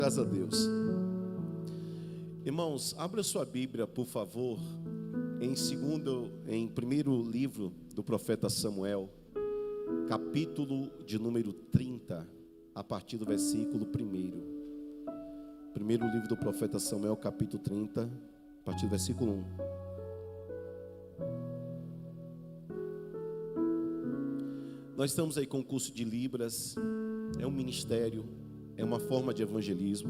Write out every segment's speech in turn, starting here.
Graças a Deus. Irmãos, abra sua Bíblia, por favor, em primeiro livro do profeta Samuel, capítulo de número 30, a partir do versículo 1. Primeiro livro do profeta Samuel, capítulo 30, a partir do versículo 1. Nós estamos aí com o curso de Libras, é um ministério, é uma forma de evangelismo,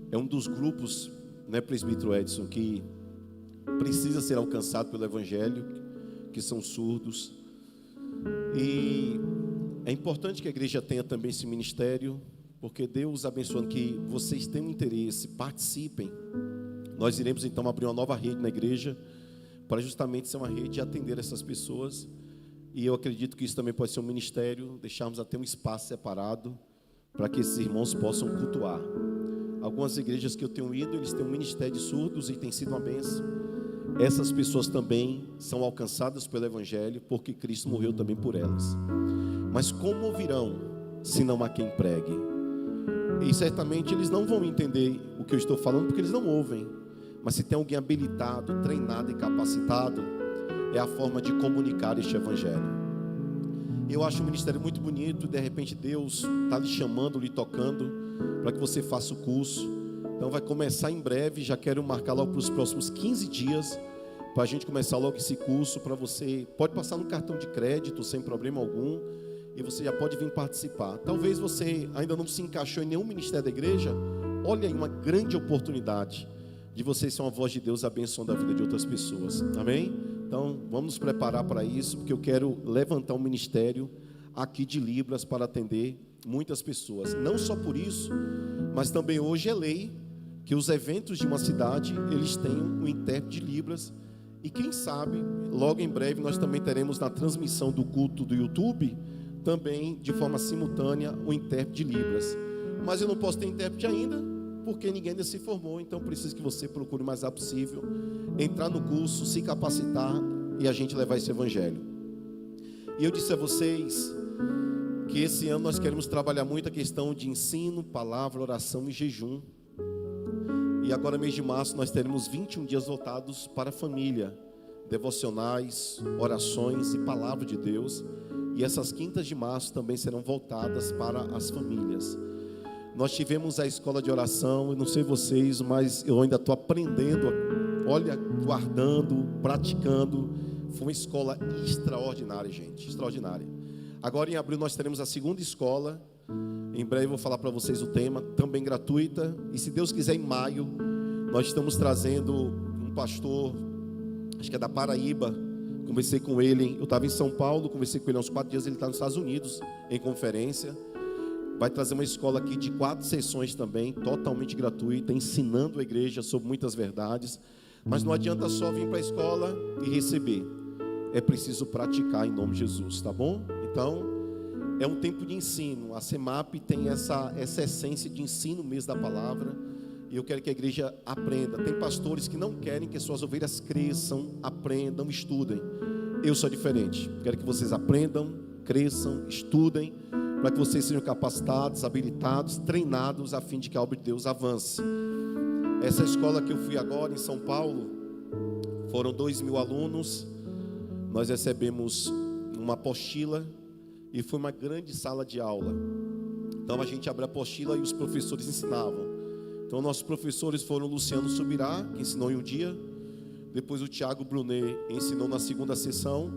é um dos grupos, né, presbítero Edson, que precisa ser alcançado pelo evangelho, que são surdos. E é importante que a igreja tenha também esse ministério, porque Deus abençoando que vocês tenham interesse, participem. Nós iremos então abrir uma nova rede na igreja, para justamente ser uma rede de atender essas pessoas. E eu acredito que isso também pode ser um ministério, deixarmos até um espaço separado, para que esses irmãos possam cultuar. Algumas igrejas que eu tenho ido, eles têm um ministério de surdos e tem sido uma bênção. Essas pessoas também são alcançadas pelo evangelho, porque Cristo morreu também por elas. Mas como ouvirão, se não há quem pregue? E certamente eles não vão entender o que eu estou falando, porque eles não ouvem. Mas se tem alguém habilitado, treinado e capacitado, é a forma de comunicar este evangelho. Eu acho o ministério muito bonito. De repente Deus está lhe chamando, lhe tocando, para que você faça o curso. Então vai começar em breve. Já quero marcar logo para os próximos 15 dias, para a gente começar logo esse curso. Para você, pode passar no cartão de crédito sem problema algum, e você já pode vir participar. Talvez você ainda não se encaixou em nenhum ministério da igreja. Olha aí uma grande oportunidade de você ser uma voz de Deus abençoando a vida de outras pessoas. Amém? Então vamos nos preparar para isso, porque eu quero levantar um ministério aqui de Libras para atender muitas pessoas. Não só por isso, mas também hoje é lei que os eventos de uma cidade, eles tenham um intérprete de Libras. E quem sabe, logo em breve nós também teremos na transmissão do culto do YouTube, também de forma simultânea, o intérprete de Libras. Mas eu não posso ter intérprete ainda, porque ninguém ainda se formou. Então preciso que você procure o mais rápido possível entrar no curso, se capacitar e a gente levar esse evangelho. E eu disse a vocês que esse ano nós queremos trabalhar muito a questão de ensino, palavra, oração e jejum. E agora mês de março nós teremos 21 dias voltados para a família, devocionais, orações e palavra de Deus. E essas quintas de março também serão voltadas para as famílias. Nós tivemos a escola de oração, eu não sei vocês, mas eu ainda estou aprendendo, olha, guardando, praticando. Foi uma escola extraordinária, gente, extraordinária. Agora em abril nós teremos a segunda escola, em breve eu vou falar para vocês o tema, também gratuita. E se Deus quiser, em maio, nós estamos trazendo um pastor, acho que é da Paraíba. Conversei com ele, eu estava em São Paulo, conversei com ele há uns 4 dias, ele está nos Estados Unidos, em conferência. Vai trazer uma escola aqui de 4 sessões também, totalmente gratuita, ensinando a igreja sobre muitas verdades. Mas não adianta só vir para a escola e receber, é preciso praticar em nome de Jesus, tá bom? Então, é um tempo de ensino. A CEMAP tem essa essência de ensino mesmo da palavra, e eu quero que a igreja aprenda. Tem pastores que não querem que suas ovelhas cresçam, aprendam, estudem. Eu sou diferente, quero que vocês aprendam, cresçam, estudem, para que vocês sejam capacitados, habilitados, treinados, a fim de que a obra de Deus avance. Essa escola que eu fui agora em São Paulo, foram 2.000 alunos, nós recebemos uma apostila, e foi uma grande sala de aula. Então a gente abriu a apostila e os professores ensinavam. Então nossos professores foram o Luciano Subirá, que ensinou em um dia, depois o Tiago Brunet ensinou na segunda sessão,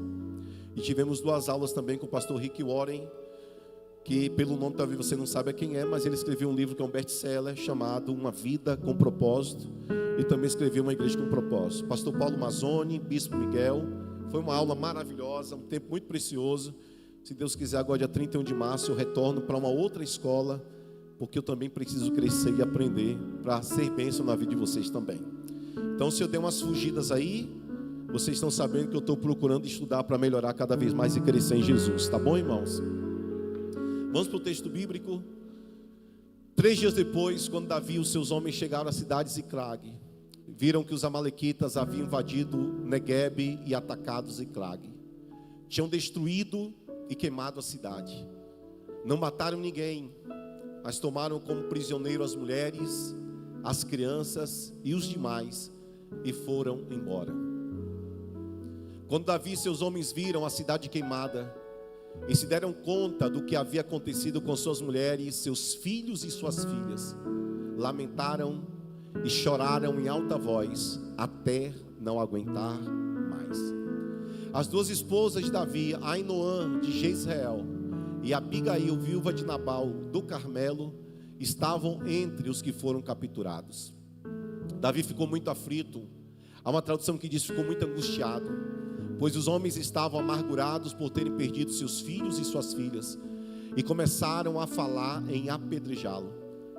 e tivemos 2 aulas também com o pastor Rick Warren, que pelo nome talvez você não saiba quem é, mas ele escreveu um livro que é um best-seller chamado Uma Vida com Propósito, e também escreveu Uma Igreja com Propósito. Pastor Paulo Mazzoni, Bispo Miguel. Foi uma aula maravilhosa, um tempo muito precioso. Se Deus quiser, agora dia 31 de março eu retorno para uma outra escola, porque eu também preciso crescer e aprender para ser bênção na vida de vocês também. Então, se eu der umas fugidas aí, vocês estão sabendo que eu estou procurando estudar para melhorar cada vez mais e crescer em Jesus, tá bom, irmãos? Vamos para o texto bíblico. 3 dias depois, quando Davi e os seus homens chegaram à cidade de Ziclag, viram que os amalequitas haviam invadido Neguebe e atacado Ziclag. Tinham destruído e queimado a cidade. Não mataram ninguém, mas tomaram como prisioneiro as mulheres, as crianças e os demais, e foram embora. Quando Davi e seus homens viram a cidade queimada, e se deram conta do que havia acontecido com suas mulheres, seus filhos e suas filhas, lamentaram e choraram em alta voz, até não aguentar mais. As duas esposas de Davi, Ainoã de Jezreel e Abigail, viúva de Nabal do Carmelo, estavam entre os que foram capturados. Davi ficou muito aflito. Há uma tradução que diz: ficou muito angustiado, pois os homens estavam amargurados por terem perdido seus filhos e suas filhas, e começaram a falar em apedrejá-lo.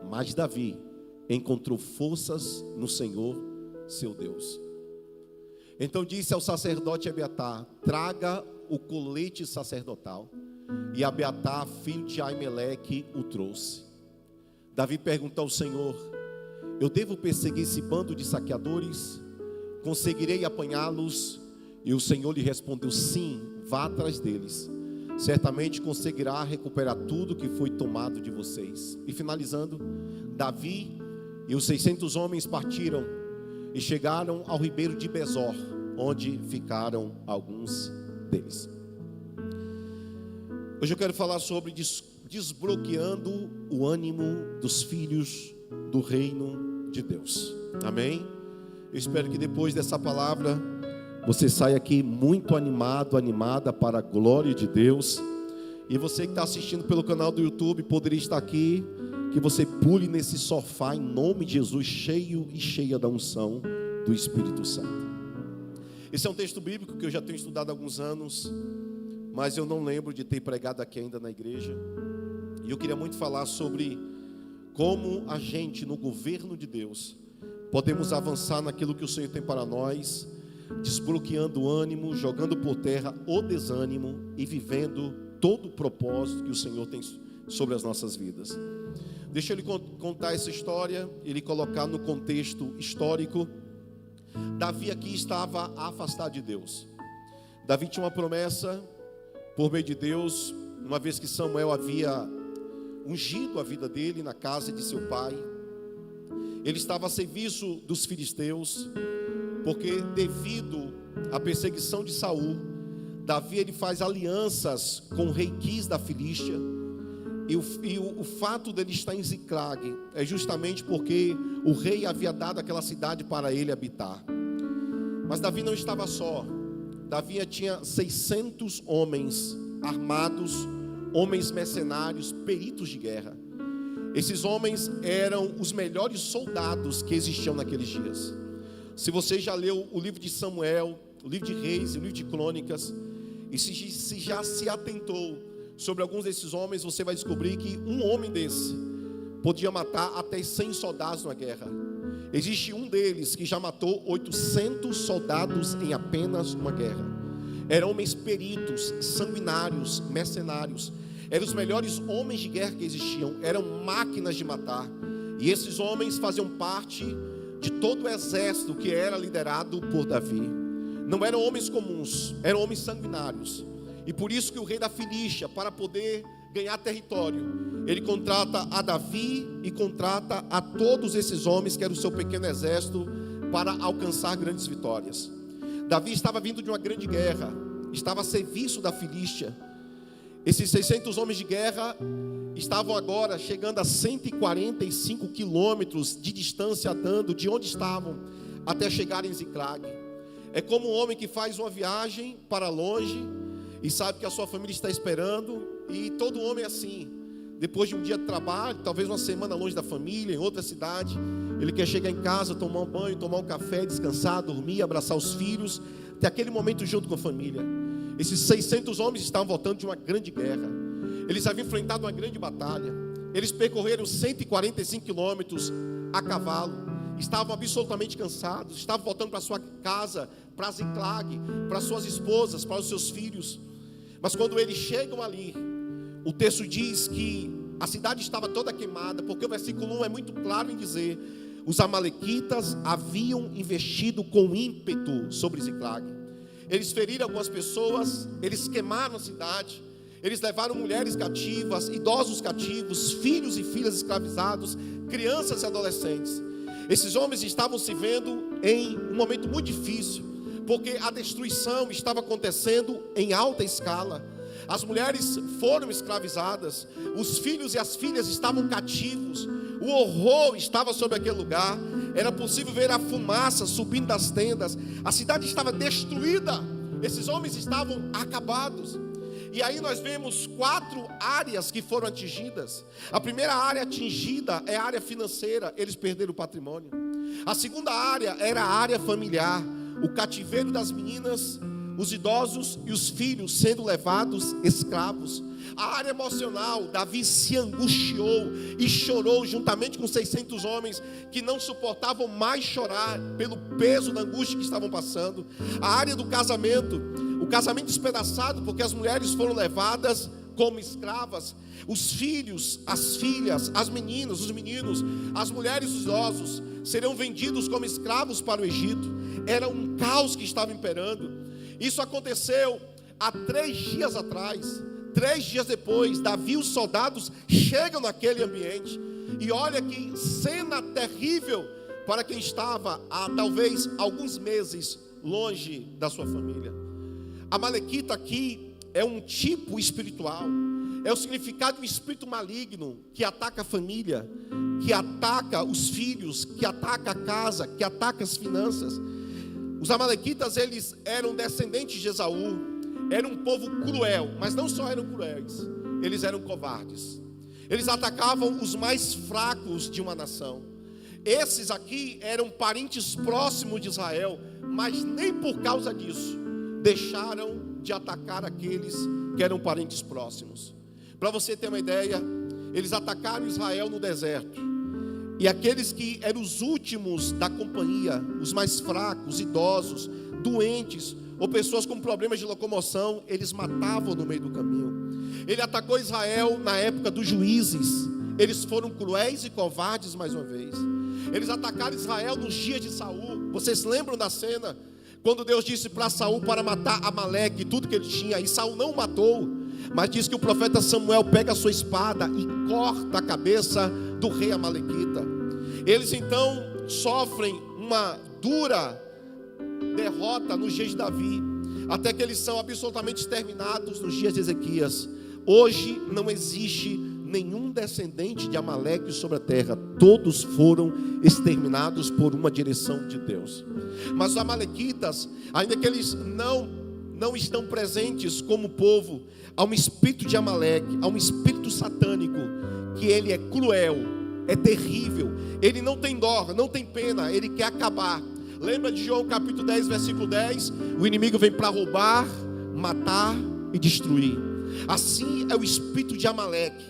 Mas Davi encontrou forças no Senhor, seu Deus. Então disse ao sacerdote Abiatar: traga o colete sacerdotal. E Abiatar, filho de Aimeleque, o trouxe. Davi perguntou ao Senhor: eu devo perseguir esse bando de saqueadores? Conseguirei apanhá-los? E o Senhor lhe respondeu: sim, vá atrás deles. Certamente conseguirá recuperar tudo que foi tomado de vocês. E finalizando, Davi e os 600 homens partiram e chegaram ao ribeiro de Besor, onde ficaram alguns deles. Hoje eu quero falar sobre desbloqueando o ânimo dos filhos do reino de Deus. Amém? Eu espero que depois dessa palavra você saia aqui muito animado, animada para a glória de Deus. E você que está assistindo pelo canal do YouTube, poderia estar aqui, que você pule nesse sofá em nome de Jesus, cheio e cheia da unção do Espírito Santo. Esse é um texto bíblico que eu já tenho estudado há alguns anos, mas eu não lembro de ter pregado aqui ainda na igreja. E eu queria muito falar sobre como a gente, no governo de Deus, podemos avançar naquilo que o Senhor tem para nós, desbloqueando o ânimo, jogando por terra o desânimo e vivendo todo o propósito que o Senhor tem sobre as nossas vidas. Deixa ele contar essa história, ele colocar no contexto histórico. Davi aqui estava afastado de Deus. Davi tinha uma promessa por meio de Deus, uma vez que Samuel havia ungido a vida dele na casa de seu pai. Ele estava a serviço dos filisteus, porque devido à perseguição de Saul, Davi ele faz alianças com o rei Quis da Filístia. E o fato dele estar em Ziclag é justamente porque o rei havia dado aquela cidade para ele habitar. Mas Davi não estava só. Davi tinha 600 homens armados, homens mercenários, peritos de guerra. Esses homens eram os melhores soldados que existiam naqueles dias. Se você já leu o livro de Samuel, o livro de Reis e o livro de Crônicas, e se já se atentou sobre alguns desses homens, você vai descobrir que um homem desse podia matar até 100 soldados numa guerra. Existe um deles que já matou 800 soldados em apenas uma guerra. Eram homens peritos, sanguinários, mercenários. Eram os melhores homens de guerra que existiam. Eram máquinas de matar. E esses homens faziam parte de todo o exército que era liderado por Davi. Não eram homens comuns, eram homens sanguinários. E por isso que o rei da Filístia, para poder ganhar território, ele contrata a Davi e contrata a todos esses homens, que era o seu pequeno exército, para alcançar grandes vitórias. Davi estava vindo de uma grande guerra, estava a serviço da Filístia. Esses 600 homens de guerra estavam agora chegando a 145 quilômetros de distância andando de onde estavam até chegar em Ziclag. É como um homem que faz uma viagem para longe e sabe que a sua família está esperando. E todo homem é assim, depois de um dia de trabalho, talvez uma semana longe da família, em outra cidade, ele quer chegar em casa, tomar um banho, tomar um café, descansar, dormir, abraçar os filhos, ter aquele momento junto com a família. Esses 600 homens estavam voltando de uma grande guerra. Eles haviam enfrentado uma grande batalha. Eles percorreram 145 quilômetros a cavalo. Estavam absolutamente cansados. Estavam voltando para sua casa, para Ziclag, para suas esposas, para os seus filhos. Mas quando eles chegam ali, o texto diz que a cidade estava toda queimada, porque o versículo 1 é muito claro em dizer: os amalequitas haviam investido com ímpeto sobre Ziclag. Eles feriram algumas pessoas, eles queimaram a cidade, Eles levaram mulheres cativas, idosos cativos, filhos e filhas escravizados, crianças e adolescentes. Esses homens estavam se vendo em um momento muito difícil, porque a destruição estava acontecendo em alta escala. As mulheres foram escravizadas, os filhos e as filhas estavam cativos, o horror estava sobre aquele lugar. Era possível ver a fumaça subindo das tendas, a cidade estava destruída, esses homens estavam acabados. E aí nós vemos 4 áreas que foram atingidas. A primeira área atingida é a área financeira, eles perderam o patrimônio. A segunda área era a área familiar, o cativeiro das meninas, os idosos e os filhos sendo levados escravos. A área emocional, Davi se angustiou e chorou juntamente com 600 homens que não suportavam mais chorar pelo peso da angústia que estavam passando. A área do casamento, o casamento despedaçado porque as mulheres foram levadas como escravas. Os filhos, as filhas, as meninas, os meninos, as mulheres e os idosos serão vendidos como escravos para o Egito. Era um caos que estava imperando. Isso aconteceu há 3 dias atrás. 3 dias depois, Davi e os soldados chegam naquele ambiente. E olha que cena terrível para quem estava há talvez alguns meses longe da sua família. A Amalequita aqui é um tipo espiritual. É o significado de um espírito maligno que ataca a família, que ataca os filhos, que ataca a casa, que ataca as finanças. Os amalequitas, eles eram descendentes de Esaú. Era um povo cruel, mas não só eram cruéis, eles eram covardes. Eles atacavam os mais fracos de uma nação. Esses aqui eram parentes próximos de Israel, mas nem por causa disso deixaram de atacar aqueles que eram parentes próximos. Para você ter uma ideia, eles atacaram Israel no deserto. E aqueles que eram os últimos da companhia, os mais fracos, idosos, doentes, ou pessoas com problemas de locomoção, eles matavam no meio do caminho. Ele atacou Israel na época dos juízes. Eles foram cruéis e covardes mais uma vez. Eles atacaram Israel nos dias de Saul. Vocês lembram da cena? Quando Deus disse para Saul para matar Amaleque, tudo que ele tinha, e Saul não o matou, mas diz que o profeta Samuel pega a sua espada e corta a cabeça do rei amalequita. Eles então sofrem uma dura derrota nos dias de Davi, até que eles são absolutamente exterminados nos dias de Ezequias. Hoje não existe nenhum descendente de Amaleque sobre a terra, todos foram exterminados por uma direção de Deus. Mas os amalequitas, ainda que eles não estão presentes como povo, há um espírito de Amaleque, há um espírito satânico, que ele é cruel, é terrível, ele não tem dó, não tem pena, ele quer acabar. Lembra de João capítulo 10, versículo 10? O inimigo vem para roubar, matar e destruir. Assim é o espírito de Amaleque.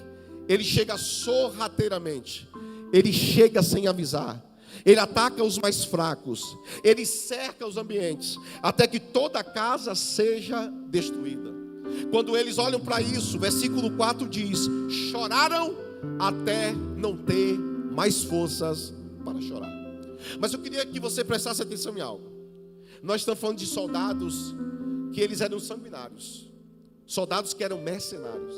Ele chega sorrateiramente, ele chega sem avisar, ele ataca os mais fracos, ele cerca os ambientes, até que toda a casa seja destruída. Quando eles olham para isso, versículo 4 diz: choraram até não ter mais forças para chorar. Mas eu queria que você prestasse atenção em algo. Nós estamos falando de soldados que eles eram sanguinários, soldados que eram mercenários,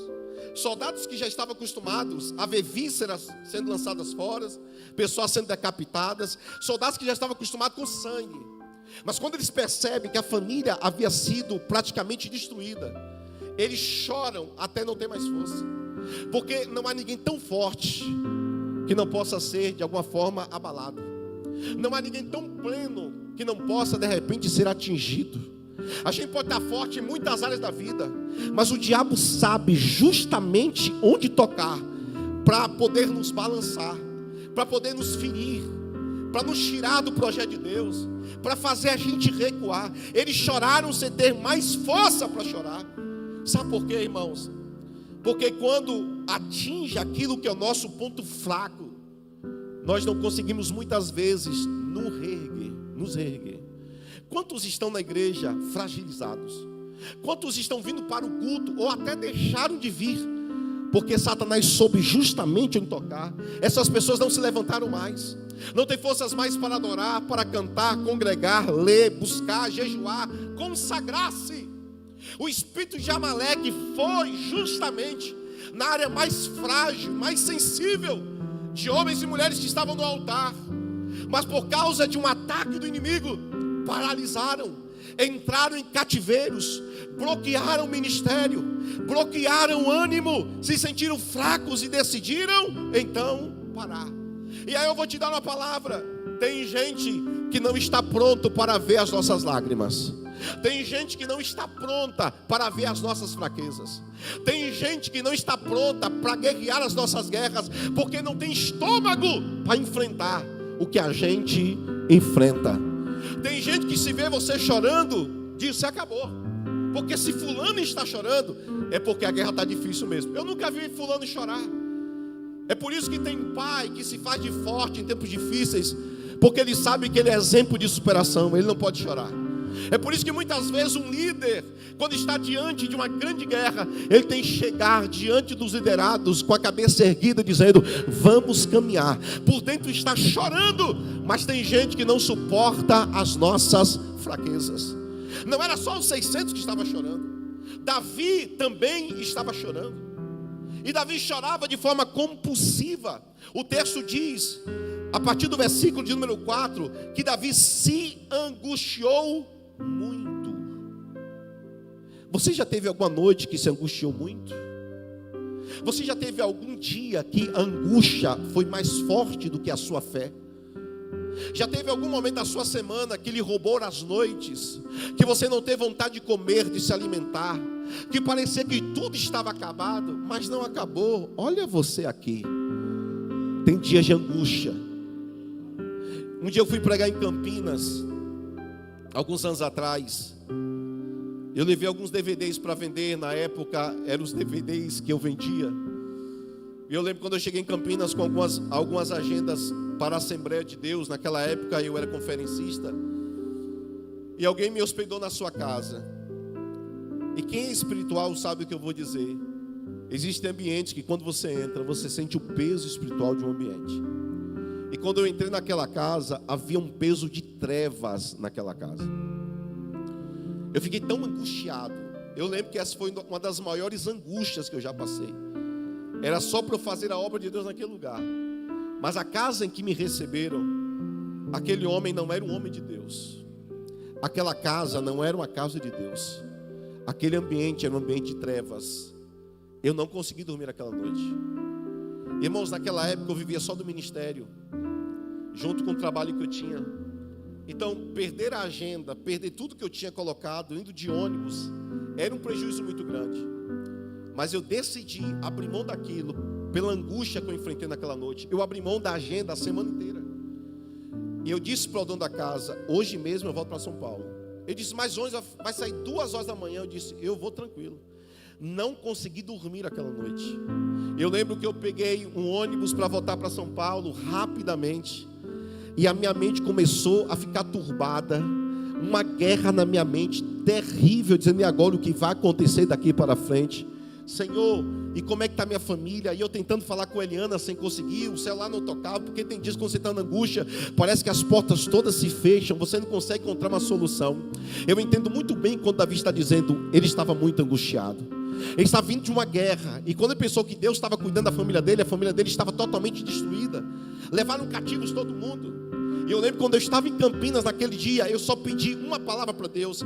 soldados que já estavam acostumados a ver vísceras sendo lançadas fora, pessoas sendo decapitadas, soldados que já estavam acostumados com sangue. Mas quando eles percebem que a família havia sido praticamente destruída, eles choram até não ter mais força, porque não há ninguém tão forte que não possa ser de alguma forma abalado. Não há ninguém tão pleno que não possa de repente ser atingido. A gente pode estar forte em muitas áreas da vida, mas o diabo sabe justamente onde tocar para poder nos balançar, para poder nos ferir, para nos tirar do projeto de Deus, para fazer a gente recuar. Eles choraram sem ter mais força para chorar. Sabe por quê, irmãos? Porque quando atinge aquilo que é o nosso ponto fraco, nós não conseguimos muitas vezes nos reerguer. Quantos estão na igreja fragilizados? Quantos estão vindo para o culto ou até deixaram de vir porque Satanás soube justamente onde tocar? Essas pessoas não se levantaram mais, não tem forças mais para adorar, para cantar, congregar, ler, buscar, jejuar, consagrar-se. O espírito de Amaleque foi justamente na área mais frágil, mais sensível de homens e mulheres que estavam no altar. Mas por causa de um ataque do inimigo, paralisaram, entraram em cativeiros, bloquearam o ministério, bloquearam o ânimo, se sentiram fracos e decidiram então parar. E aí eu vou te dar uma palavra: tem gente que não está pronto para ver as nossas lágrimas. Tem gente que não está pronta para ver as nossas fraquezas. Tem gente que não está pronta para guerrear as nossas guerras, porque não tem estômago para enfrentar o que a gente enfrenta. Tem gente que se vê você chorando, diz: se acabou. Porque se fulano está chorando, é porque a guerra está difícil mesmo. Eu nunca vi fulano chorar. É por isso que tem pai que se faz de forte em tempos difíceis, porque ele sabe que ele é exemplo de superação, ele não pode chorar. É por isso que muitas vezes um líder, quando está diante de uma grande guerra, ele tem que chegar diante dos liderados com a cabeça erguida, dizendo: vamos caminhar. Por dentro está chorando, mas tem gente que não suporta as nossas fraquezas. Não era só os 600 que estavam chorando, Davi também estava chorando. E Davi chorava de forma compulsiva. O texto diz, a partir do versículo de número 4, que Davi se angustiou muito. Você já teve alguma noite que se angustiou muito? Você já teve algum dia que a angústia foi mais forte do que a sua fé? Já teve algum momento da sua semana que lhe roubou as noites, que você não teve vontade de comer, de se alimentar, que parecia que tudo estava acabado, mas não acabou? Olha você aqui, tem dias de angústia. Um dia eu fui pregar em Campinas, alguns anos atrás. Eu levei alguns DVDs para vender. Na época eram os DVDs que eu vendia. E eu lembro quando eu cheguei em Campinas com algumas agendas para a Assembleia de Deus. Naquela época eu era conferencista, e alguém me hospedou na sua casa. E quem é espiritual sabe o que eu vou dizer. Existem ambientes que quando você entra, você sente o peso espiritual de um ambiente. E quando eu entrei naquela casa, havia um peso de trevas naquela casa. Eu fiquei tão angustiado. Eu lembro que essa foi uma das maiores angústias que eu já passei. Era só para eu fazer a obra de Deus naquele lugar. Mas a casa em que me receberam, aquele homem não era um homem de Deus. Aquela casa não era uma casa de Deus. Aquele ambiente era um ambiente de trevas. Eu não consegui dormir aquela noite. Irmãos, naquela época eu vivia só do ministério, junto com o trabalho que eu tinha. Então, perder a agenda, perder tudo que eu tinha colocado, indo de ônibus, era um prejuízo muito grande. Mas eu decidi abrir mão daquilo, pela angústia que eu enfrentei naquela noite. Eu abri mão da agenda a semana inteira. E eu disse para o dono da casa: hoje mesmo eu volto para São Paulo. Ele disse: mas hoje vai sair 2 horas da manhã. Eu disse: eu vou tranquilo. Não consegui dormir aquela noite. Eu lembro que eu peguei um ônibus para voltar para São Paulo rapidamente, e a minha mente começou a ficar turbada. Uma guerra na minha mente terrível, dizendo: e agora o que vai acontecer daqui para frente? Senhor, e como é que está minha família? E eu tentando falar com a Eliana sem conseguir, o celular não tocava, porque tem dias que você está na angústia, parece que as portas todas se fecham, você não consegue encontrar uma solução. Eu entendo muito bem quando Davi está dizendo, ele estava muito angustiado. Ele estava vindo de uma guerra, e quando ele pensou que Deus estava cuidando da família dele, a família dele estava totalmente destruída. Levaram cativos todo mundo. E eu lembro quando eu estava em Campinas naquele dia, eu só pedi uma palavra para Deus.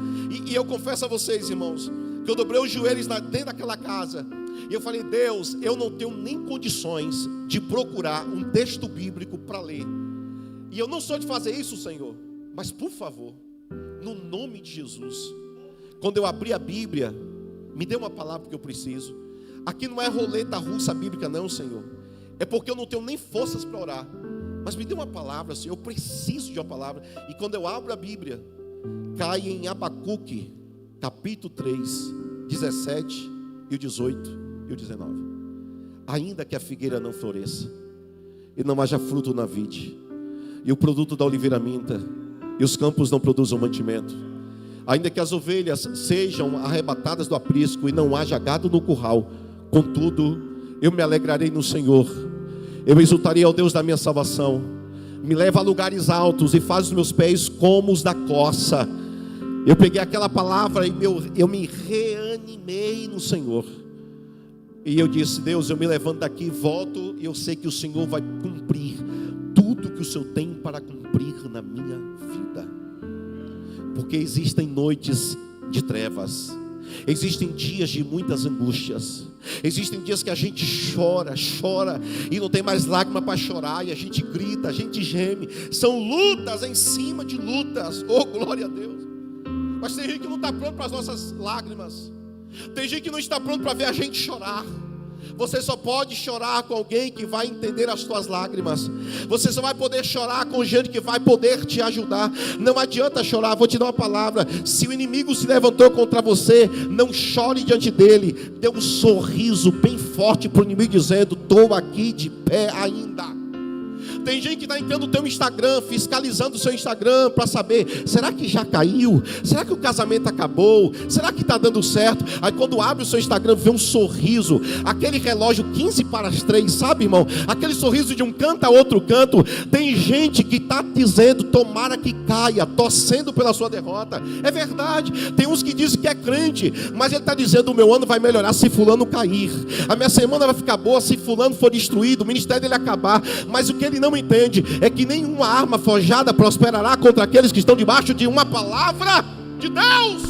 E eu confesso a vocês, irmãos, que eu dobrei os joelhos dentro daquela casa, e eu falei: Deus, eu não tenho nem condições de procurar um texto bíblico para ler. E eu não sou de fazer isso, Senhor, mas por favor, no nome de Jesus, quando eu abri a Bíblia, me dê uma palavra que eu preciso. Aqui não é roleta russa bíblica não, Senhor. É porque eu não tenho nem forças para orar. Mas me dê uma palavra, Senhor, eu preciso de uma palavra. E quando eu abro a Bíblia, cai em Abacuque, capítulo 3, 17 e o 18 e o 19. Ainda que a figueira não floresça, e não haja fruto na vide, e o produto da oliveira minta, e os campos não produzam mantimento, ainda que as ovelhas sejam arrebatadas do aprisco, e não haja gado no curral, contudo, eu me alegrarei no Senhor, eu exultarei ao Deus da minha salvação. Me leva a lugares altos e faz os meus pés como os da corça. Eu peguei aquela palavra e eu me reanimei no Senhor. E eu disse: Deus, eu me levanto daqui, volto, e eu sei que o Senhor vai cumprir tudo que o Senhor tem para cumprir na minha vida. Porque existem noites de trevas, existem dias de muitas angústias, existem dias que a gente chora e não tem mais lágrima para chorar, e a gente grita, a gente geme. São lutas em cima de lutas, oh glória a Deus. Mas tem gente que não está pronto para as nossas lágrimas, tem gente que não está pronto para ver a gente chorar. Você só pode chorar com alguém que vai entender as tuas lágrimas. Você só vai poder chorar com gente que vai poder te ajudar. Não adianta chorar, vou te dar uma palavra. Se o inimigo se levantou contra você, não chore diante dele. Dê um sorriso bem forte para o inimigo, dizendo: estou aqui de pé ainda. Tem gente que está entrando no teu Instagram, fiscalizando o seu Instagram para saber: será que já caiu? Será que o casamento acabou? Será que está dando certo? Aí quando abre o seu Instagram, vê um sorriso, aquele relógio 15 para as 3, sabe, irmão? Aquele sorriso de um canto a outro canto. Tem gente que está dizendo: tomara que caia, torcendo pela sua derrota. É verdade. Tem uns que dizem que é crente, mas ele está dizendo: o meu ano vai melhorar se fulano cair, a minha semana vai ficar boa se fulano for destruído, o ministério dele acabar. Mas o que ele não entende é que nenhuma arma forjada prosperará contra aqueles que estão debaixo de uma palavra de Deus.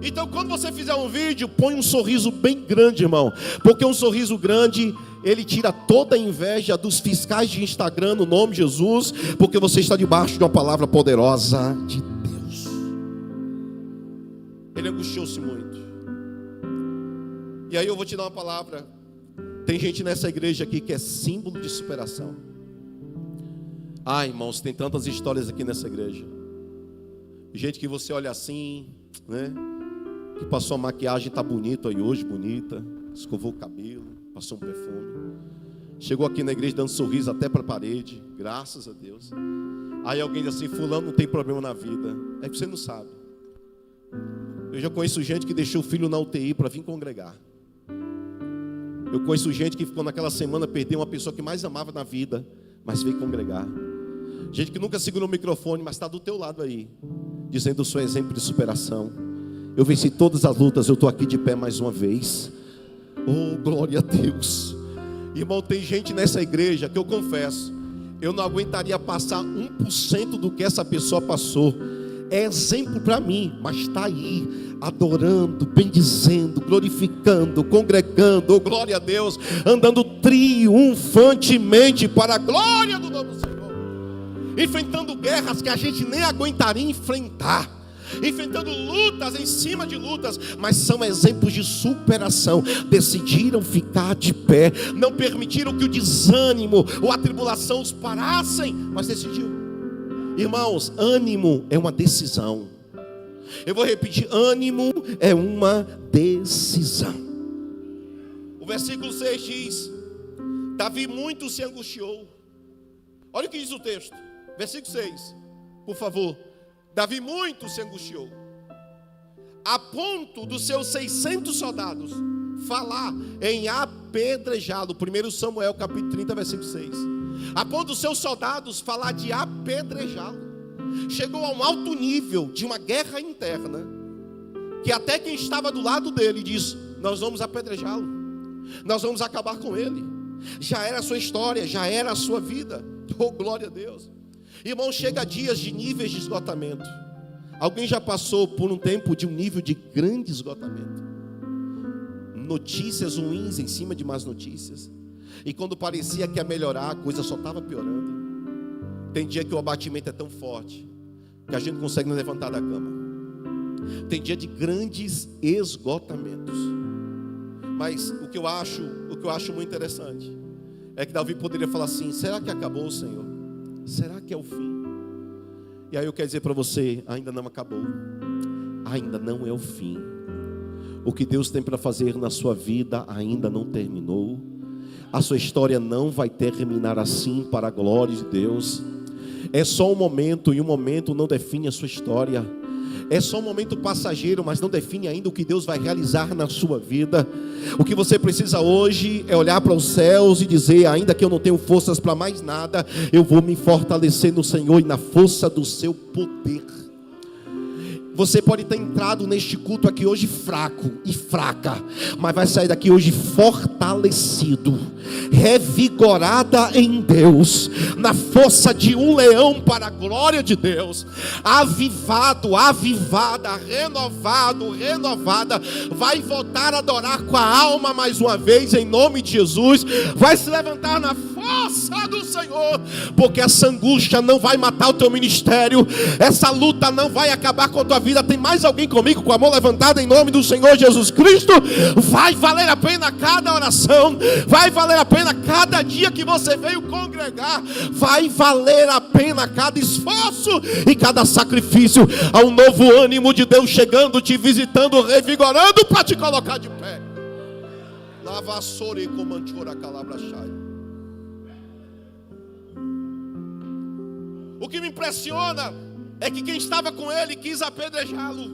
Então, quando você fizer um vídeo, põe um sorriso bem grande, irmão, porque um sorriso grande, ele tira toda a inveja dos fiscais de Instagram, no nome de Jesus, porque você está debaixo de uma palavra poderosa de Deus. Ele angustiou-se muito. E aí eu vou te dar uma palavra. Tem gente nessa igreja aqui que é símbolo de superação. Irmãos, tem tantas histórias aqui nessa igreja. Gente que você olha assim, né? Que passou a maquiagem, está bonita aí hoje, bonita. Escovou o cabelo, passou um perfume. Chegou aqui na igreja dando sorriso até para a parede, graças a Deus. Aí alguém diz assim: fulano não tem problema na vida. É que você não sabe. Eu já conheço gente que deixou o filho na UTI para vir congregar. Eu conheço gente que ficou naquela semana, perdeu uma pessoa que mais amava na vida, mas veio congregar. Gente que nunca segurou o microfone, mas está do teu lado aí, dizendo: eu sou exemplo de superação. Eu venci todas as lutas, eu estou aqui de pé mais uma vez. Oh, glória a Deus. Irmão, tem gente nessa igreja que eu confesso, eu não aguentaria passar 1% do que essa pessoa passou. É exemplo para mim, mas está aí, adorando, bendizendo, glorificando, congregando, oh glória a Deus, andando triunfantemente para a glória do nome do Senhor, enfrentando guerras que a gente nem aguentaria enfrentar, enfrentando lutas em cima de lutas, mas são exemplos de superação. Decidiram ficar de pé, não permitiram que o desânimo ou a tribulação os parassem, mas decidiram. Irmãos, ânimo é uma decisão. Eu vou repetir: ânimo é uma decisão. O versículo 6 diz: Davi muito se angustiou. Olha o que diz o texto, versículo 6, por favor. Davi muito se angustiou, a ponto dos seus 600 soldados falar em apedrejá-lo. 1 Samuel capítulo 30, versículo 6. A ponto dos seus soldados falar de apedrejá-lo. Chegou a um alto nível de uma guerra interna, que até quem estava do lado dele diz: nós vamos apedrejá-lo, nós vamos acabar com ele. Já era a sua história, já era a sua vida. Oh glória a Deus. Irmão, chega a dias de níveis de esgotamento. Alguém já passou por um tempo de um nível de grande esgotamento? Notícias ruins em cima de más notícias, e quando parecia que ia melhorar, a coisa só estava piorando. Tem dia que o abatimento é tão forte que a gente não consegue nem levantar da cama. Tem dia de grandes esgotamentos. Mas o que eu acho muito interessante é que Davi poderia falar assim: será que acabou, Senhor? Será que é o fim? E aí eu quero dizer para você: ainda não acabou, ainda não é o fim. O que Deus tem para fazer na sua vida ainda não terminou. A sua história não vai terminar assim, para a glória de Deus. É só um momento, e um momento não define a sua história. é só um momento passageiro, mas não define ainda o que Deus vai realizar na sua vida. O que você precisa hoje é olhar para os céus e dizer: ainda que eu não tenho forças para mais nada, eu vou me fortalecer no Senhor e na força do seu poder. Você pode ter entrado neste culto aqui hoje fraco e fraca, mas vai sair daqui hoje fortalecido, revigorada em Deus, na força de um leão para a glória de Deus, avivado, avivada, renovado, renovada. Vai voltar a adorar com a alma mais uma vez, em nome de Jesus. Vai se levantar na força do Senhor, porque essa angústia não vai matar o teu ministério, essa luta não vai acabar com a tua vida. Tem mais alguém comigo com a mão levantada em nome do Senhor Jesus Cristo? Vai valer a pena cada oração, vai valer a pena cada dia que você veio congregar, vai valer a pena cada esforço e cada sacrifício. Há um novo ânimo de Deus chegando, te visitando, revigorando para te colocar de pé. O que me impressiona é que quem estava com ele quis apedrejá-lo.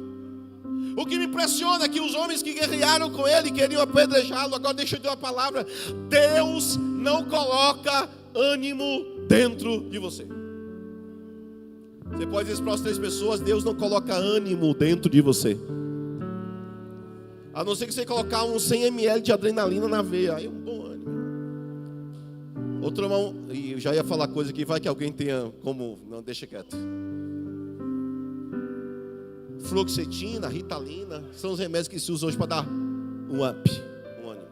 O que me impressiona é que os homens que guerrearam com ele queriam apedrejá-lo. Agora deixa eu dizer uma palavra: Deus não coloca ânimo dentro de você. Você pode dizer para as 3 pessoas: Deus não coloca ânimo dentro de você. A não ser que você colocar uns 100 ml de adrenalina na veia, aí é um bom ânimo. Outro irmão, e eu já ia falar coisa aqui, vai que alguém tenha como... Não, deixa quieto. Fluoxetina, ritalina, são os remédios que se usam hoje para dar um up, um ânimo.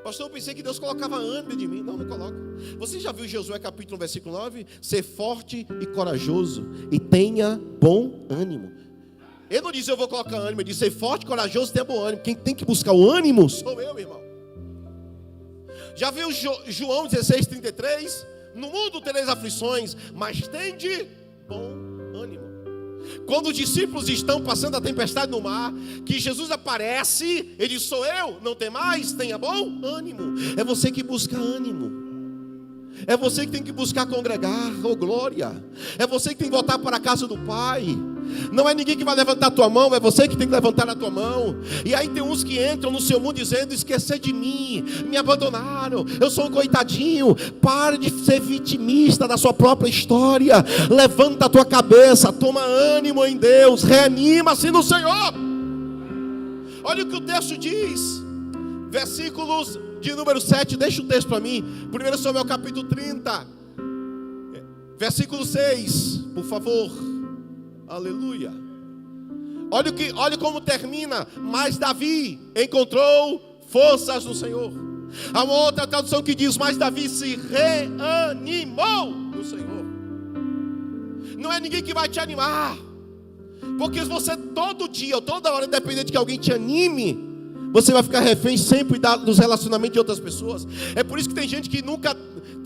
Pastor, eu pensei que Deus colocava ânimo de mim. Não, não coloca. Você já viu Josué capítulo 1, versículo 9? Ser forte e corajoso, e tenha bom ânimo. Ele não disse eu vou colocar ânimo, ele disse ser forte, corajoso e tenha bom ânimo. Quem tem que buscar o ânimo sou eu, irmão. Já viu João 16:33? No mundo tereis aflições, mas tende bom ânimo. Quando os discípulos estão passando a tempestade no mar, que Jesus aparece, ele diz: sou eu, não tem mais, tenha bom ânimo. É você que busca ânimo. É você que tem que buscar congregar, oh glória. É você que tem que voltar para a casa do Pai. Não é ninguém que vai levantar a tua mão, é você que tem que levantar a tua mão. E aí tem uns que entram no seu mundo dizendo: esquecer de mim, me abandonaram, eu sou um coitadinho. Pare de ser vitimista da sua própria história. Levanta a tua cabeça, toma ânimo em Deus, reanima-se no Senhor. Olha o que o texto diz, versículos de número 7, deixa o texto para mim. 1 Samuel capítulo 30, versículo 6, por favor. Aleluia. Olha como termina. Mas Davi encontrou forças no Senhor. Há uma outra tradução que diz: mas Davi se reanimou no Senhor. Não é ninguém que vai te animar, porque se você todo dia ou toda hora depender de que alguém te anime, você vai ficar refém sempre dos relacionamentos de outras pessoas. É por isso que tem gente que nunca...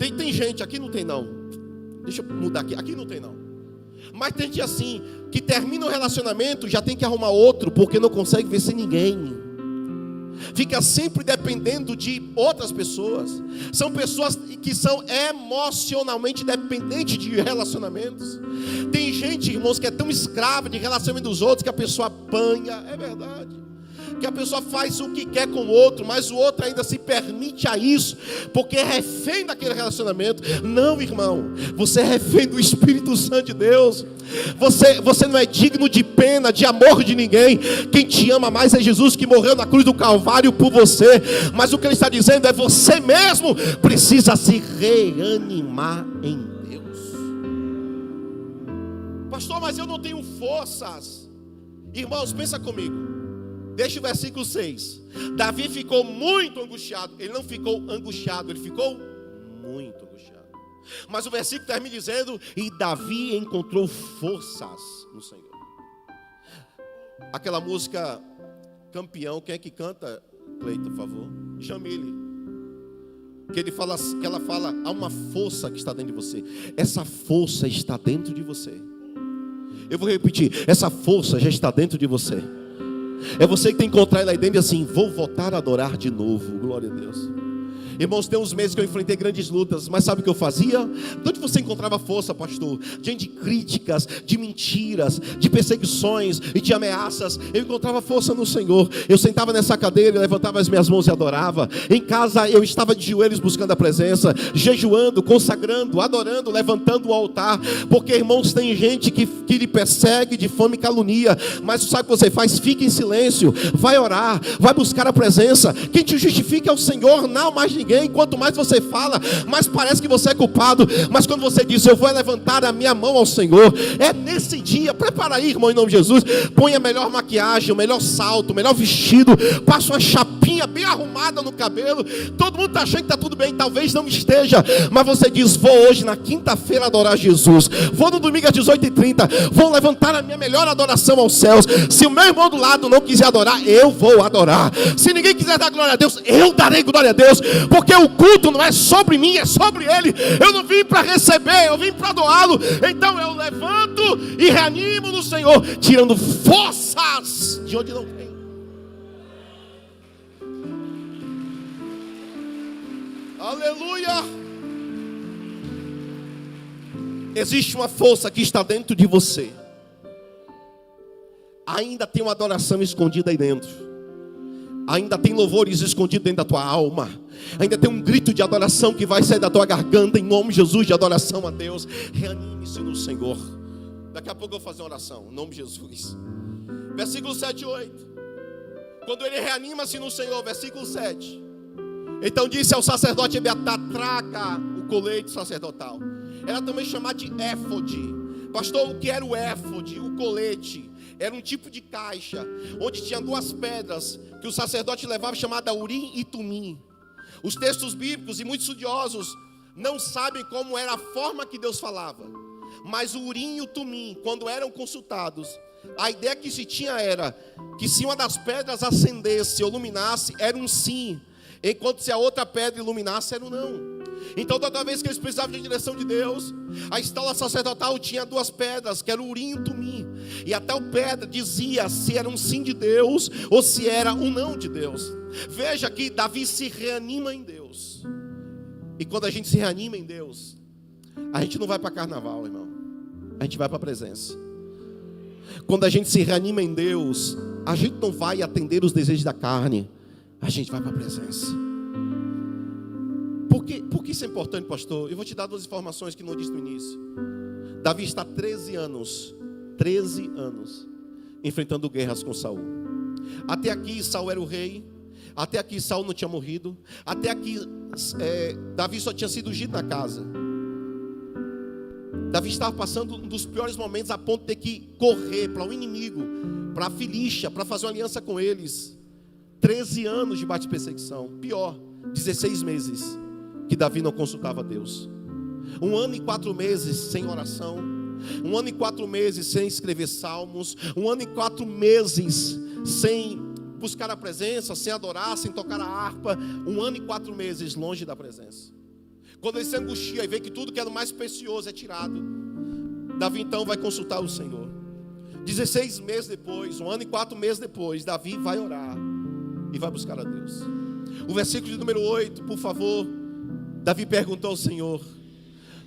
Tem gente, aqui não tem não. Deixa eu mudar aqui. Aqui não tem não. Mas tem gente assim, que termina o relacionamento, já tem que arrumar outro, porque não consegue ver sem ninguém. Fica sempre dependendo de outras pessoas. São pessoas que são emocionalmente dependentes de relacionamentos. Tem gente, irmãos, que é tão escrava de relacionamento dos outros, que a pessoa apanha. É verdade. Que a pessoa faz o que quer com o outro, mas o outro ainda se permite a isso, porque é refém daquele relacionamento. Não, irmão, você é refém do Espírito Santo de Deus. Você não é digno de pena, de amor de ninguém. Quem te ama mais é Jesus, que morreu na cruz do Calvário por você. Mas o que ele está dizendo é: você mesmo precisa se reanimar em Deus. Pastor, mas eu não tenho forças. Irmãos, pensa comigo. Deixa o versículo 6. Davi ficou muito angustiado. Ele não ficou angustiado, ele ficou muito angustiado. Mas o versículo termina dizendo: e Davi encontrou forças no Senhor. Aquela música Campeão, quem é que canta, Cleiton, por favor? Jamile. Que ela fala: há uma força que está dentro de você. Essa força está dentro de você. Eu vou repetir: essa força já está dentro de você. É você que tem que encontrar ela aí dentro e assim: vou voltar a adorar de novo. Glória a Deus. Irmãos, tem uns meses que eu enfrentei grandes lutas, mas sabe o que eu fazia? De onde você encontrava força, pastor? Diante de críticas, de mentiras, de perseguições e de ameaças, eu encontrava força no Senhor. Eu sentava nessa cadeira, levantava as minhas mãos e adorava. Em casa eu estava de joelhos buscando a presença, jejuando, consagrando, adorando, levantando o altar. Porque, irmãos, tem gente que lhe persegue, difama e calunia, mas sabe o que você faz? Fica em silêncio, vai orar, vai buscar a presença. Quem te justifica é o Senhor, não mais ninguém. Quanto mais você fala, mais parece que você é culpado. Mas quando você diz, eu vou levantar a minha mão ao Senhor, é nesse dia. Prepara aí, irmão, em nome de Jesus. Põe a melhor maquiagem, o melhor salto, o melhor vestido, passa uma chapinha bem arrumada no cabelo. Todo mundo está achando que está tudo bem, talvez não esteja, mas você diz, vou hoje na quinta-feira adorar Jesus, vou no domingo às 18h30, vou levantar a minha melhor adoração aos céus. Se o meu irmão do lado não quiser adorar, eu vou adorar. Se ninguém quiser dar glória a Deus, eu darei glória a Deus, porque o culto não é sobre mim, é sobre Ele. Eu não vim para receber, eu vim para adorá-lo. Então eu levanto e reanimo no Senhor, tirando forças de onde não tem. Aleluia! Existe uma força que está dentro de você. Ainda tem uma adoração escondida aí dentro. Ainda tem louvores escondidos dentro da tua alma. Ainda tem um grito de adoração que vai sair da tua garganta, em nome de Jesus, de adoração a Deus. Reanime-se no Senhor. Daqui a pouco eu vou fazer uma oração, em nome de Jesus. Versículo 7 e 8. Quando ele reanima-se no Senhor, versículo 7. Então disse ao sacerdote Abiatar, traga o colete sacerdotal. Era também chamado de éfode. Pastor, o que era o éfode? O colete era um tipo de caixa, onde tinha duas pedras, que o sacerdote levava, chamada Urim e Tumim. Os textos bíblicos e muitos estudiosos não sabem como era a forma que Deus falava. Mas o Urim e o Tumim, quando eram consultados, a ideia que se tinha era que se uma das pedras acendesse ou iluminasse, era um sim, enquanto se a outra pedra iluminasse, era um não. Então toda vez que eles precisavam de direção de Deus, a estátua sacerdotal tinha duas pedras, que era o Urim e o Tumim. E a tal pedra dizia se era um sim de Deus ou se era um não de Deus. Veja que Davi se reanima em Deus. E quando a gente se reanima em Deus, a gente não vai para carnaval, irmão. A gente vai para a presença. Quando a gente se reanima em Deus, a gente não vai atender os desejos da carne. A gente vai para a presença. Por que isso é importante, pastor? Eu vou te dar duas informações que não disse no início. Davi está 13 anos enfrentando guerras com Saul. Até aqui Saul era o rei. Até aqui Saul não tinha morrido. Até aqui Davi só tinha sido ungido na casa. Davi estava passando um dos piores momentos, a ponto de ter que correr para o inimigo, para a Filístia, para fazer uma aliança com eles. 13 anos de bate perseguição. Pior, 16 meses que Davi não consultava Deus. 1 ano e 4 meses sem oração. 1 ano e 4 meses sem escrever salmos. 1 ano e 4 meses sem buscar a presença, sem adorar, sem tocar a harpa. 1 ano e 4 meses longe da presença. Quando ele se angustia e vê que tudo que era mais precioso é tirado, Davi então vai consultar o Senhor. 16 meses depois, 1 ano e 4 meses depois, Davi vai orar e vai buscar a Deus. O versículo de número 8, por favor. Davi perguntou ao Senhor.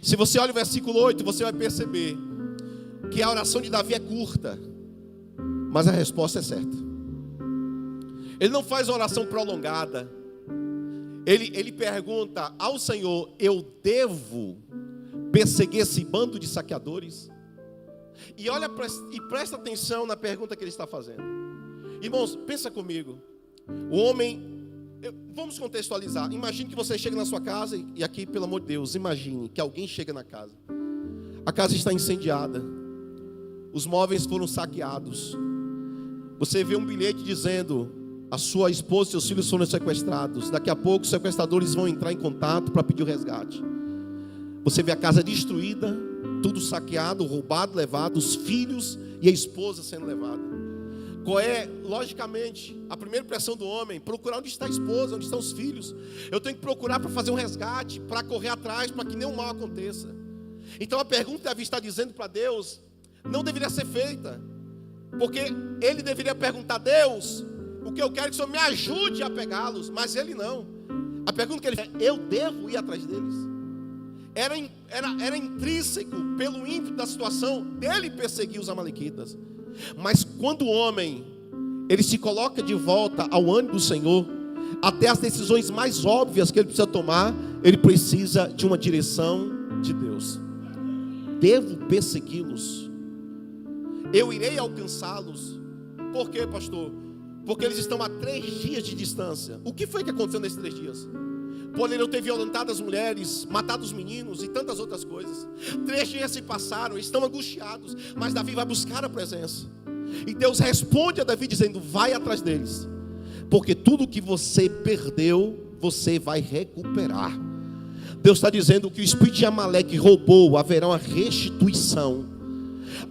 Se você olha o versículo 8, você vai perceber que a oração de Davi é curta, mas a resposta é certa. Ele não faz uma oração prolongada. Ele pergunta ao Senhor: eu devo perseguir esse bando de saqueadores? E olha e presta atenção na pergunta que ele está fazendo. Irmãos, pensa comigo. O homem, vamos contextualizar. Imagine que você chega na sua casa e aqui, pelo amor de Deus, imagine que alguém chega na casa. A casa está incendiada. Os móveis foram saqueados. Você vê um bilhete dizendo: a sua esposa e seus filhos foram sequestrados. Daqui a pouco os sequestradores vão entrar em contato para pedir o resgate. Você vê a casa destruída, tudo saqueado, roubado, levado, os filhos e a esposa sendo levada. Qual é, logicamente, a primeira impressão do homem? Procurar onde está a esposa, onde estão os filhos. Eu tenho que procurar para fazer um resgate, para correr atrás, para que nenhum mal aconteça. Então a pergunta que Davi está dizendo para Deus não deveria ser feita, porque ele deveria perguntar: Deus, o que eu quero é que o Senhor me ajude a pegá-los. Mas ele não. A pergunta que ele fez é: eu devo ir atrás deles? Era intrínseco pelo ímpeto da situação dele perseguir os amalequitas. Mas quando o homem ele se coloca de volta ao âmbito do Senhor, até as decisões mais óbvias que ele precisa tomar, ele precisa de uma direção de Deus. Devo persegui-los? Eu irei alcançá-los? Por quê, pastor? Porque eles estão a 3 dias de distância. O que foi que aconteceu nesses 3 dias? Poderiam ter violentado as mulheres, matado os meninos e tantas outras coisas. 3 dias se passaram, estão angustiados, mas Davi vai buscar a presença. E Deus responde a Davi dizendo: vai atrás deles, porque tudo que você perdeu, você vai recuperar. Deus está dizendo que o espírito de Amaleque roubou, haverá uma restituição.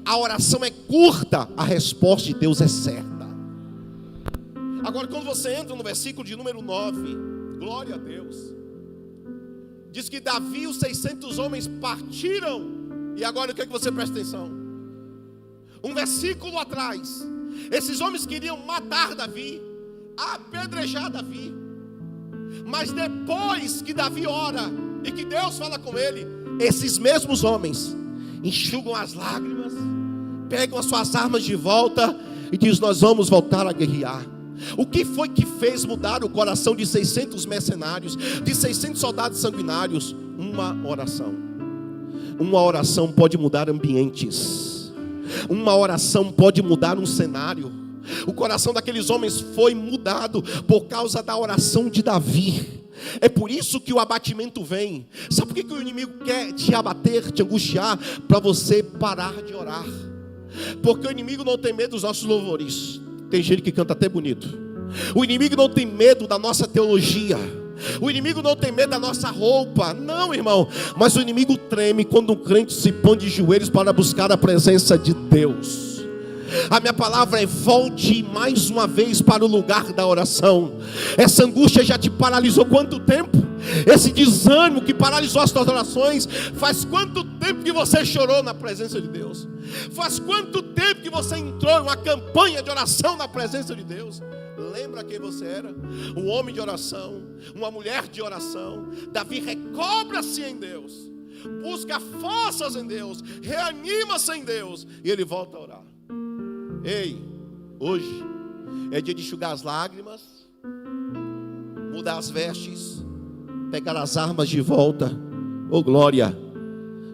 A oração é curta, a resposta de Deus é certa. Agora, quando você entra no versículo de número 9, glória a Deus, diz que Davi e os 600 homens partiram. E agora o que é que você presta atenção? Um versículo atrás, esses homens queriam matar Davi, apedrejar Davi. Mas depois que Davi ora e que Deus fala com ele, esses mesmos homens enxugam as lágrimas, pegam as suas armas de volta e diz: nós vamos voltar a guerrear. O que foi que fez mudar o coração de 600 mercenários, de 600 soldados sanguinários? Uma oração. Uma oração pode mudar ambientes. Uma oração pode mudar um cenário. O coração daqueles homens foi mudado por causa da oração de Davi. É por isso que o abatimento vem. Sabe por que o inimigo quer te abater, te angustiar? Para você parar de orar. Porque o inimigo não tem medo dos nossos louvores. Tem gente que canta até bonito. O inimigo não tem medo da nossa teologia. O inimigo não tem medo da nossa roupa. Não, irmão. Mas o inimigo treme quando um crente se põe de joelhos para buscar a presença de Deus. A minha palavra é: volte mais uma vez para o lugar da oração. Essa angústia já te paralisou quanto tempo? Esse desânimo que paralisou as tuas orações, faz quanto tempo que você chorou na presença de Deus? Faz quanto tempo que você entrou em uma campanha de oração na presença de Deus? Lembra quem você era? Um homem de oração, uma mulher de oração. Davi recobra-se em Deus, busca forças em Deus, reanima-se em Deus, e ele volta a orar. Ei, hoje é dia de enxugar as lágrimas, mudar as vestes, pegar as armas de volta. Oh glória!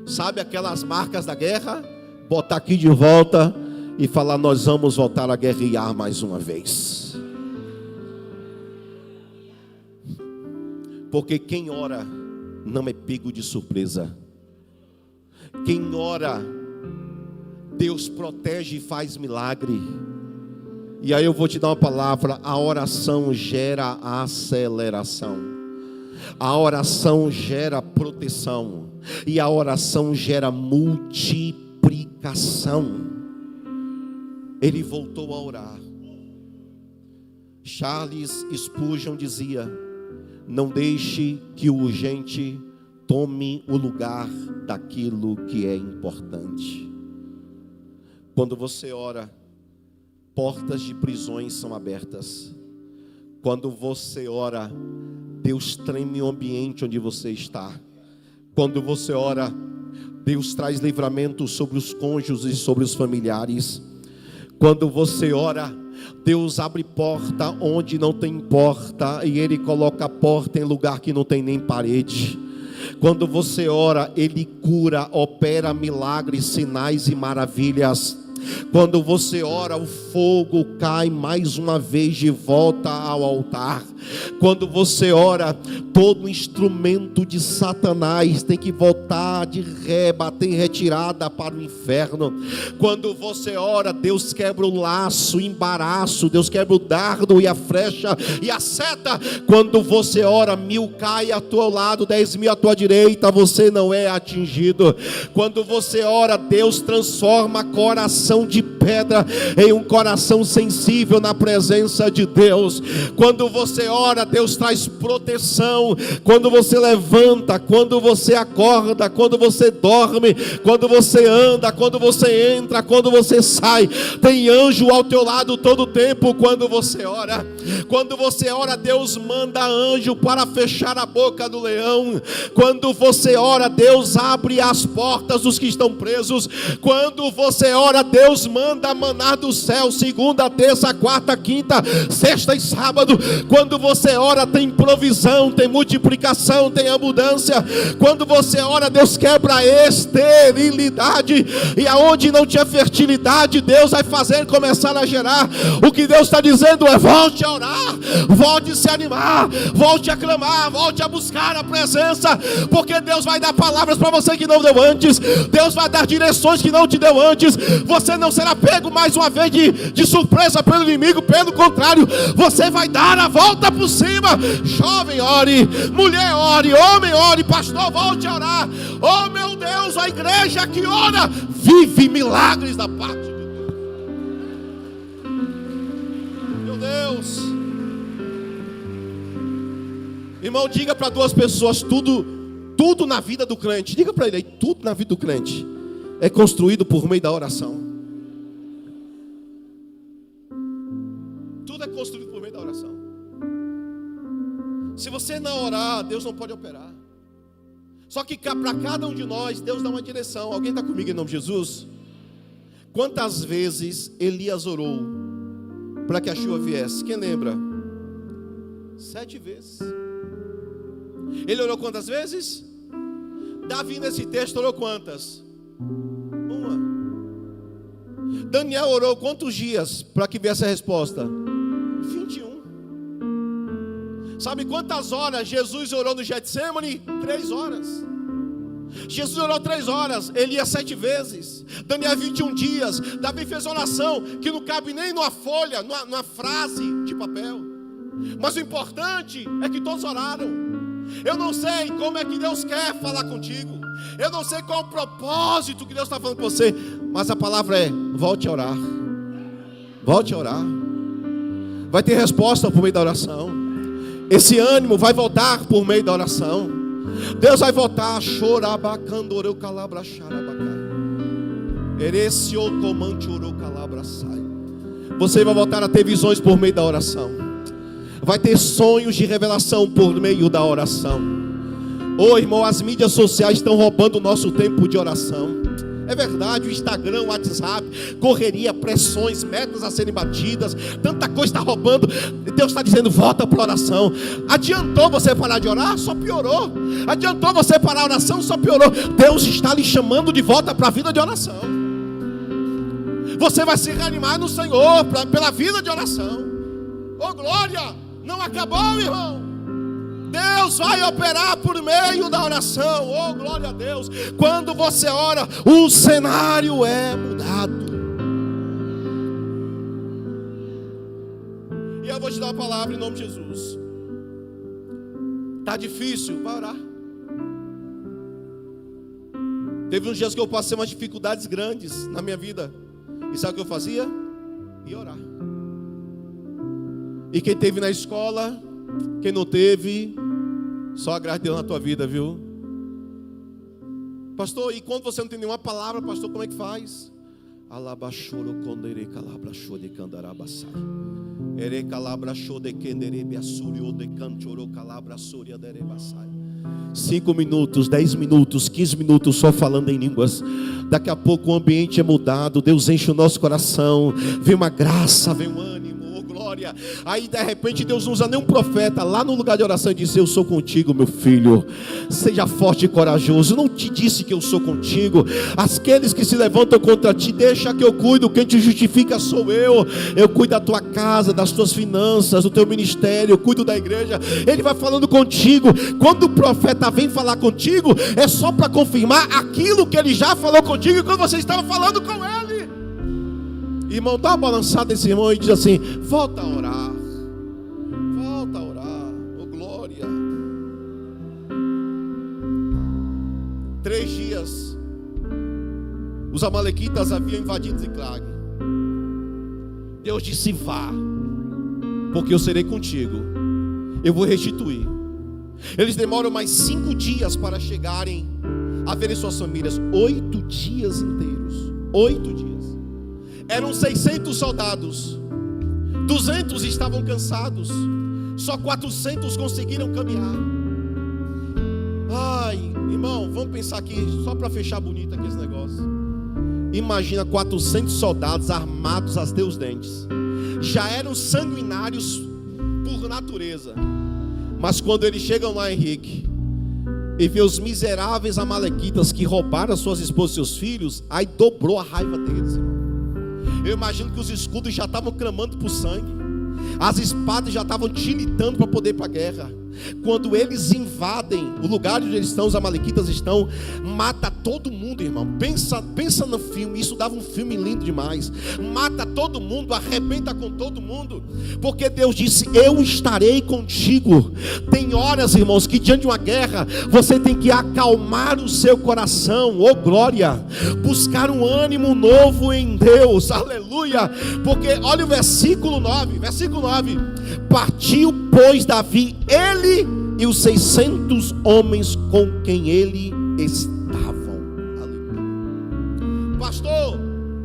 Sabe aquelas marcas da guerra? Botar aqui de volta e falar: nós vamos voltar a guerrear mais uma vez. Porque quem ora não é pego de surpresa. Quem ora, Deus protege e faz milagre. E aí eu vou te dar uma palavra: a oração gera aceleração. A oração gera proteção. E a oração gera multiplicação. Ele voltou a orar. Charles Spurgeon dizia: não deixe que o urgente tome o lugar daquilo que é importante. Quando você ora, portas de prisões são abertas. Quando você ora, Deus treme o ambiente onde você está. Quando você ora, Deus traz livramento sobre os cônjuges e sobre os familiares. Quando você ora, Deus abre porta onde não tem porta, e Ele coloca a porta em lugar que não tem nem parede. Quando você ora, Ele cura, opera milagres, sinais e maravilhas. Quando você ora, o fogo cai mais uma vez de volta ao altar. Quando você ora, todo instrumento de Satanás tem que voltar de ré, bater em retirada para o inferno. Quando você ora, Deus quebra o laço, o embaraço, Deus quebra o dardo e a flecha e a seta. Quando você ora, 1000 cai ao teu lado, 10.000 à tua direita, você não é atingido. Quando você ora, Deus transforma coração de pedra em um coração sensível na presença de Deus. Quando você ora, Deus traz proteção. Quando você levanta, quando você acorda, quando você dorme, quando você anda, quando você entra, quando você sai, tem anjo ao teu lado todo o tempo. Quando você ora, Quando você ora, Deus manda anjo para fechar a boca do leão. Quando você ora, Deus abre as portas dos que estão presos. Quando você ora, Deus manda maná do céu, segunda, terça, quarta, quinta, sexta e sábado. Quando você ora, tem provisão, tem multiplicação, tem abundância. Quando você ora, Deus quebra a esterilidade, e aonde não tinha fertilidade, Deus vai fazer começar a gerar. O que Deus está dizendo é: volte a orar, volte a se animar, volte a clamar, volte a buscar a presença, porque Deus vai dar palavras para você que não deu antes. Deus vai dar direções que não te deu antes. Você não será pego mais uma vez de surpresa pelo inimigo. Pelo contrário, você vai dar a volta por cima. Jovem, ore. Mulher, ore. Homem, ore. Pastor, volte a orar. Oh meu Deus, a igreja que ora vive milagres da parte de Deus. Meu Deus. Irmão, diga para duas pessoas: tudo na vida do crente, diga para ele aí, tudo na vida do crente é construído por meio da oração. Tudo é construído por meio da oração. Se você não orar, Deus não pode operar. Só que para cada um de nós, Deus dá uma direção. Alguém está comigo em nome de Jesus? Quantas vezes Elias orou para que a chuva viesse? Quem lembra? 7 vezes. Ele orou quantas vezes? Davi nesse texto orou quantas? 1. Daniel orou quantos dias para que viesse a resposta? 21. Sabe quantas horas Jesus orou no Getsemane? 3 horas. Jesus orou 3 horas, Elias 7 vezes, Daniel 21 dias. Davi fez oração que não cabe nem numa folha, numa frase de papel. Mas o importante é que todos oraram. Eu não sei como é que Deus quer falar contigo, eu não sei qual é o propósito que Deus está falando com você, mas a palavra é: volte a orar. Volte a orar. Vai ter resposta por meio da oração. Esse ânimo vai voltar por meio da oração. Deus vai voltar. Chorabacandoreu calabra xarabacai. Erecio comante orou calabra sai. Você vai voltar a ter visões por meio da oração. Vai ter sonhos de revelação por meio da oração. Ô irmão, as mídias sociais estão roubando o nosso tempo de oração. É verdade, o Instagram, o WhatsApp, correria, pressões, metas a serem batidas, tanta coisa está roubando. Deus está dizendo: volta para a oração. Adiantou você parar de orar? Só piorou. Adiantou você parar a oração? Só piorou. Deus está lhe chamando de volta para a vida de oração. Você vai se reanimar no Senhor pela vida de oração. Oh glória! Não acabou, irmão. Deus vai operar por meio da oração. Oh glória a Deus. Quando você ora, o cenário é mudado. E eu vou te dar uma palavra em nome de Jesus. Está difícil? Vai orar. Teve uns dias que eu passei umas dificuldades grandes na minha vida. E sabe o que eu fazia? Ia orar. E quem teve na escola, quem não teve, só a graça de Deus na tua vida, viu? Pastor, e quando você não tem nenhuma palavra, pastor, como é que faz? Alabachoro condere calabra de candarabassai. Ere calabra de kendere biasuri de canchoro calabra soria derebassai. 5 minutos, 10 minutos, 15 minutos só falando em línguas. Daqui a pouco o ambiente é mudado. Deus enche o nosso coração. Vem uma graça, vem um ânimo. Glória. Aí de repente Deus não usa nem um profeta lá no lugar de oração e diz: eu sou contigo, meu filho, seja forte e corajoso. Não te disse que eu sou contigo? Aqueles que se levantam contra ti, deixa que eu cuido. Quem te justifica sou eu. Eu cuido da tua casa, das tuas finanças, do teu ministério, eu cuido da igreja. Ele vai falando contigo. Quando o profeta vem falar contigo, é só para confirmar aquilo que ele já falou contigo quando você estava falando com ele. Irmão, dá uma balançada nesse irmão e diz assim: volta a orar. Volta a orar. Oh glória. 3 dias os amalequitas haviam invadido Ziclag. Deus disse: vá, porque eu serei contigo. Eu vou restituir. Eles demoram mais 5 dias para chegarem a verem suas famílias. 8 dias inteiros. 8 dias. Eram 600 soldados. 200 estavam cansados, só 400 conseguiram caminhar. Ai, irmão, vamos pensar aqui, só para fechar bonito aqui esse negócio. Imagina 400 soldados armados até os dentes, já eram sanguinários por natureza, mas quando eles chegam lá, Henrique, e vê os miseráveis amalequitas que roubaram suas esposas e seus filhos, aí dobrou a raiva deles, irmão. Eu imagino que os escudos já estavam clamando por sangue, as espadas já estavam tiritando para poder ir para a guerra. Quando eles invadem o lugar onde eles estão, os amalequitas estão, mata todo mundo, irmão. Pensa no filme, isso dava um filme lindo demais. Mata todo mundo, arrebenta com todo mundo, porque Deus disse: eu estarei contigo. Tem horas, irmãos, que diante de uma guerra você tem que acalmar o seu coração, oh glória, buscar um ânimo novo em Deus, aleluia. Porque olha o versículo 9. Partiu, pois, Davi, ele e os 600 homens com quem ele estavam. Aleluia. Pastor,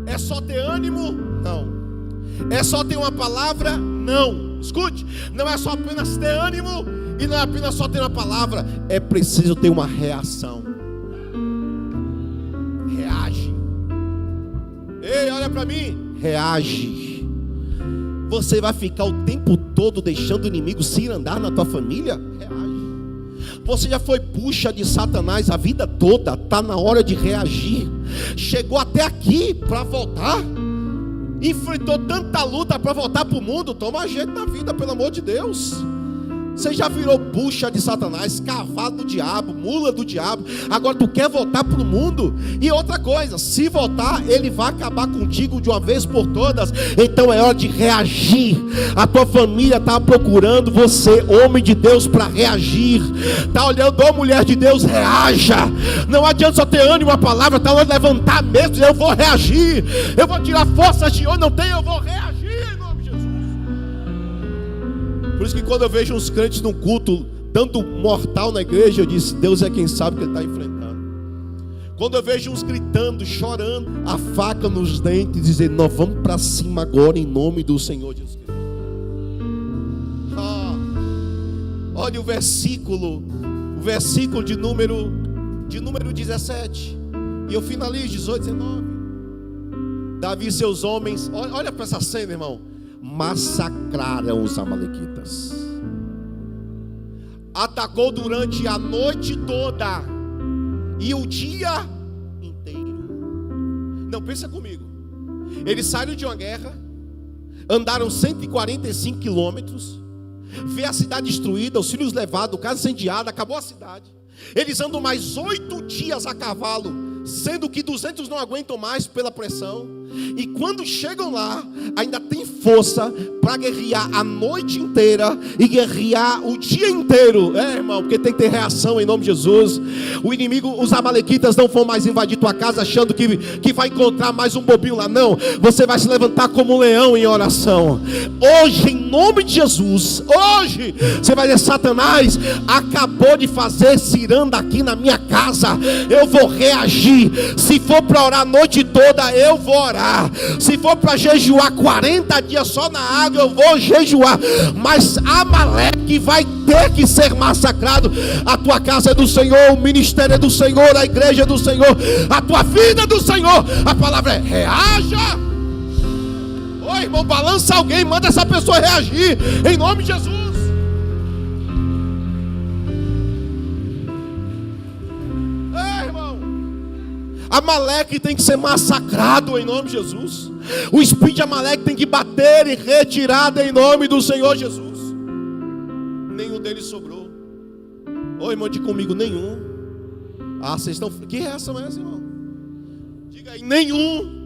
é só ter ânimo? Não. É só ter uma palavra? Não. Escute, não é só apenas ter ânimo, e não é apenas só ter uma palavra, é preciso ter uma reação. Reage. Ei, olha para mim. Reage. Você vai ficar o tempo todo deixando o inimigo se andar na tua família? Reage. Você já foi bucha de Satanás a vida toda, está na hora de reagir. Chegou até aqui para voltar, enfrentou tanta luta para voltar para o mundo. Toma jeito na vida, pelo amor de Deus. Você já virou bucha de Satanás, cavalo do diabo, mula do diabo. Agora tu quer voltar para o mundo? E outra coisa, se voltar, ele vai acabar contigo de uma vez por todas. Então é hora de reagir. A tua família está procurando você, homem de Deus, para reagir. Está olhando, ô mulher de Deus, reaja. Não adianta só ter ânimo, a palavra está hora de levantar mesmo. Eu vou reagir, eu vou tirar forças de onde não tem, eu vou reagir. Por isso que quando eu vejo uns crentes num culto dando mortal na igreja, eu disse: Deus é quem sabe o que ele está enfrentando. Quando eu vejo uns gritando, chorando, a faca nos dentes, dizendo: nós vamos para cima agora em nome do Senhor Jesus Cristo. Olha o versículo de número 17, e eu finalizo 18, 19. Davi e seus homens, olha para essa cena, irmão, massacraram os amalequitas. Atacou durante a noite toda e o dia inteiro. Não, pensa comigo. Eles saíram de uma guerra, andaram 145 quilômetros, vê a cidade destruída, os filhos levados, casa incendiada, acabou a cidade. Eles andam mais 8 dias a cavalo, sendo que 200 não aguentam mais pela pressão. E quando chegam lá, ainda tem força para guerrear a noite inteira e guerrear o dia inteiro. Irmão, porque tem que ter reação em nome de Jesus. O inimigo, os amalequitas não vão mais invadir tua casa achando que vai encontrar mais um bobinho lá. Não, você vai se levantar como um leão em oração. Hoje, em nome de Jesus, hoje você vai dizer: Satanás acabou de fazer ciranda aqui na minha casa, eu vou reagir. Se for para orar a noite toda, eu vou orar. Se for para jejuar 40 dias só na água, eu vou jejuar. Mas Amaleque vai ter que ser massacrado. A tua casa é do Senhor, o ministério é do Senhor, a igreja é do Senhor, a tua vida é do Senhor. A palavra é: reaja. Ô irmão, balança alguém, manda essa pessoa reagir em nome de Jesus. Amaleque tem que ser massacrado em nome de Jesus. O espírito de Amaleque tem que bater e retirado em nome do Senhor Jesus. Nenhum deles sobrou. Ô irmão, diga comigo: nenhum. Vocês estão... Que reação é essa, irmão? Diga aí: nenhum.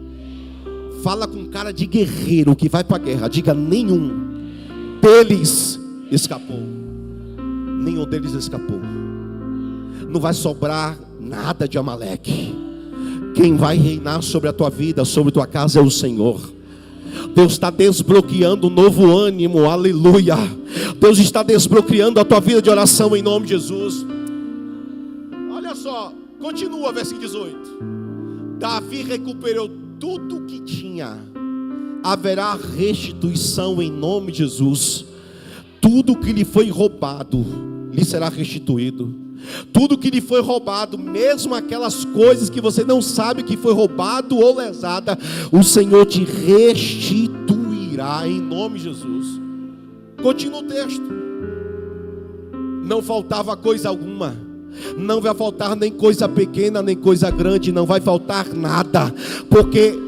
Fala com cara de guerreiro que vai para a guerra. Diga: nenhum deles escapou. Nenhum deles escapou. Não vai sobrar nada de Amaleque. Quem vai reinar sobre a tua vida, sobre a tua casa, é o Senhor. Deus está desbloqueando um novo ânimo, aleluia. Deus está desbloqueando a tua vida de oração em nome de Jesus. Olha só, continua, versículo 18. Davi recuperou tudo o que tinha, haverá restituição em nome de Jesus. Tudo que lhe foi roubado, lhe será restituído. Tudo que lhe foi roubado, mesmo aquelas coisas que você não sabe que foi roubado ou lesada, o Senhor te restituirá em nome de Jesus. Continua o texto. Não faltava coisa alguma. Não vai faltar nem coisa pequena, nem coisa grande, não vai faltar nada, porque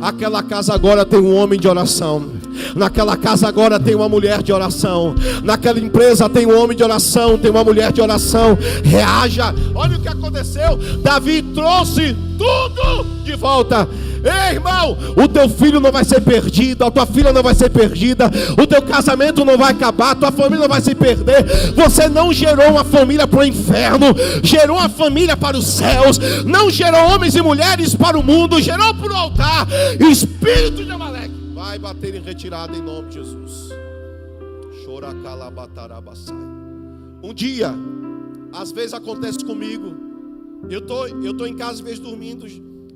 aquela casa agora tem um homem de oração, naquela casa agora tem uma mulher de oração, naquela empresa tem um homem de oração, tem uma mulher de oração. Reaja. Olha o que aconteceu. Davi trouxe tudo de volta. Ei, irmão, o teu filho não vai ser perdido, a tua filha não vai ser perdida, o teu casamento não vai acabar, a tua família não vai se perder. Você não gerou uma família para o inferno, gerou uma família para os céus. Não gerou homens e mulheres para o mundo, gerou para o altar. E o espírito de Amaleque vai bater em retirada em nome de Jesus. Um dia, às vezes acontece comigo, eu tô em casa às vezes dormindo.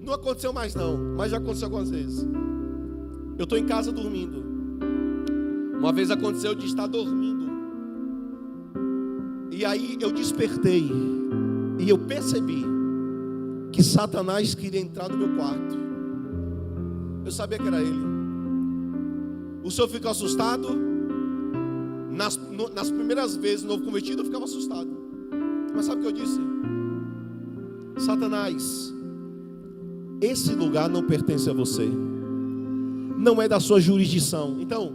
Não aconteceu mais não, mas já aconteceu algumas vezes. Eu estou em casa dormindo. Uma vez aconteceu de estar dormindo, e aí eu despertei, e eu percebi que Satanás queria entrar no meu quarto. Eu sabia que era ele. O senhor ficou assustado? Nas primeiras vezes, novo convertido, eu ficava assustado. Mas sabe o que eu disse? Satanás, esse lugar não pertence a você, não é da sua jurisdição. Então,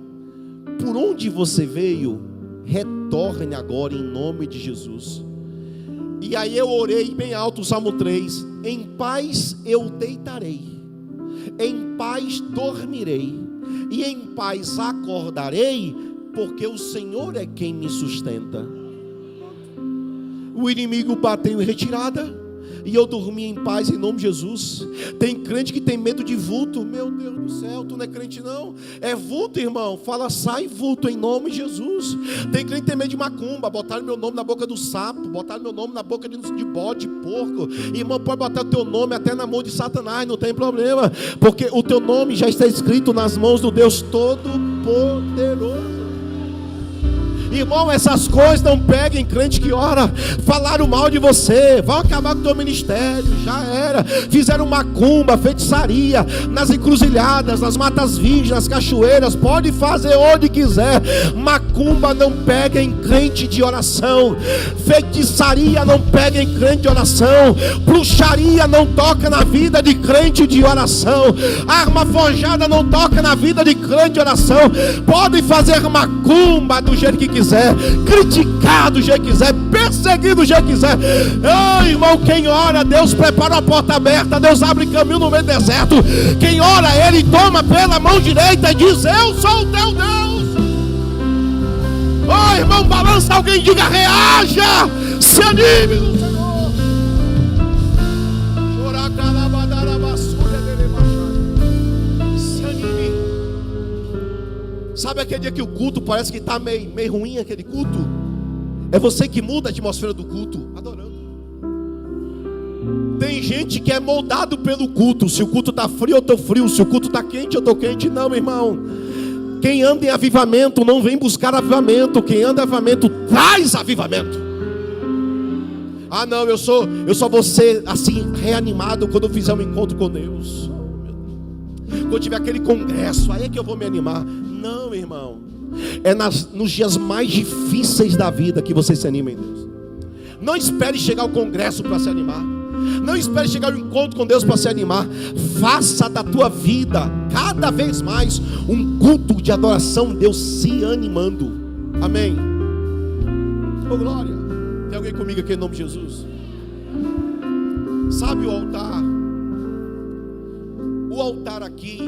por onde você veio, retorne agora em nome de Jesus. E aí eu orei bem alto o Salmo 3: em paz eu deitarei, em paz dormirei, e em paz acordarei, porque o Senhor é quem me sustenta. O inimigo bateu em retirada, e eu dormi em paz em nome de Jesus. Tem crente que tem medo de vulto. Meu Deus do céu, tu não é crente não? É vulto, irmão. Fala, sai vulto em nome de Jesus. Tem crente que tem medo de macumba. Botaram meu nome na boca do sapo, botaram meu nome na boca de bode, de porco. Irmão, pode botar o teu nome até na mão de Satanás, não tem problema, porque o teu nome já está escrito nas mãos do Deus Todo-Poderoso. Irmão, essas coisas não peguem crente que ora. Falaram mal de você, vão acabar com o teu ministério, já era. Fizeram macumba, feitiçaria, nas encruzilhadas, nas matas virgens, nas cachoeiras. Pode fazer onde quiser. Macumba não pega em crente de oração. Feitiçaria não pega em crente de oração. Bruxaria não toca na vida de crente de oração. Arma forjada não toca na vida de crente de oração. Pode fazer macumba do jeito que quiser, criticar do jeito que quiser, perseguir do jeito que quiser. Oh, irmão, quem ora, Deus prepara a porta aberta, Deus abre caminho no meio do deserto. Quem ora, Ele toma pela mão direita e diz: eu sou o teu Deus. Oh, irmão, balança alguém e diga: reaja, se anime no Senhor. Se anime. Sabe aquele dia que o culto parece que está meio ruim, aquele culto? É você que muda a atmosfera do culto, adorando. Tem gente que é moldado pelo culto. Se o culto está frio, eu estou frio. Se o culto está quente, eu estou quente. Não, meu irmão. Quem anda em avivamento não vem buscar avivamento. Quem anda em avivamento traz avivamento. Ah não, eu só vou ser assim reanimado quando eu fizer um encontro com Deus. Quando tiver aquele congresso, aí é que eu vou me animar. Não, irmão. É nos dias mais difíceis da vida que você se anima em Deus. Não espere chegar ao congresso para se animar. Não espere chegar ao encontro com Deus para se animar. Faça da tua vida cada vez mais um culto de adoração, Deus se animando. Amém. Oh, glória. Tem alguém comigo aqui em nome de Jesus? Sabe o altar? O altar aqui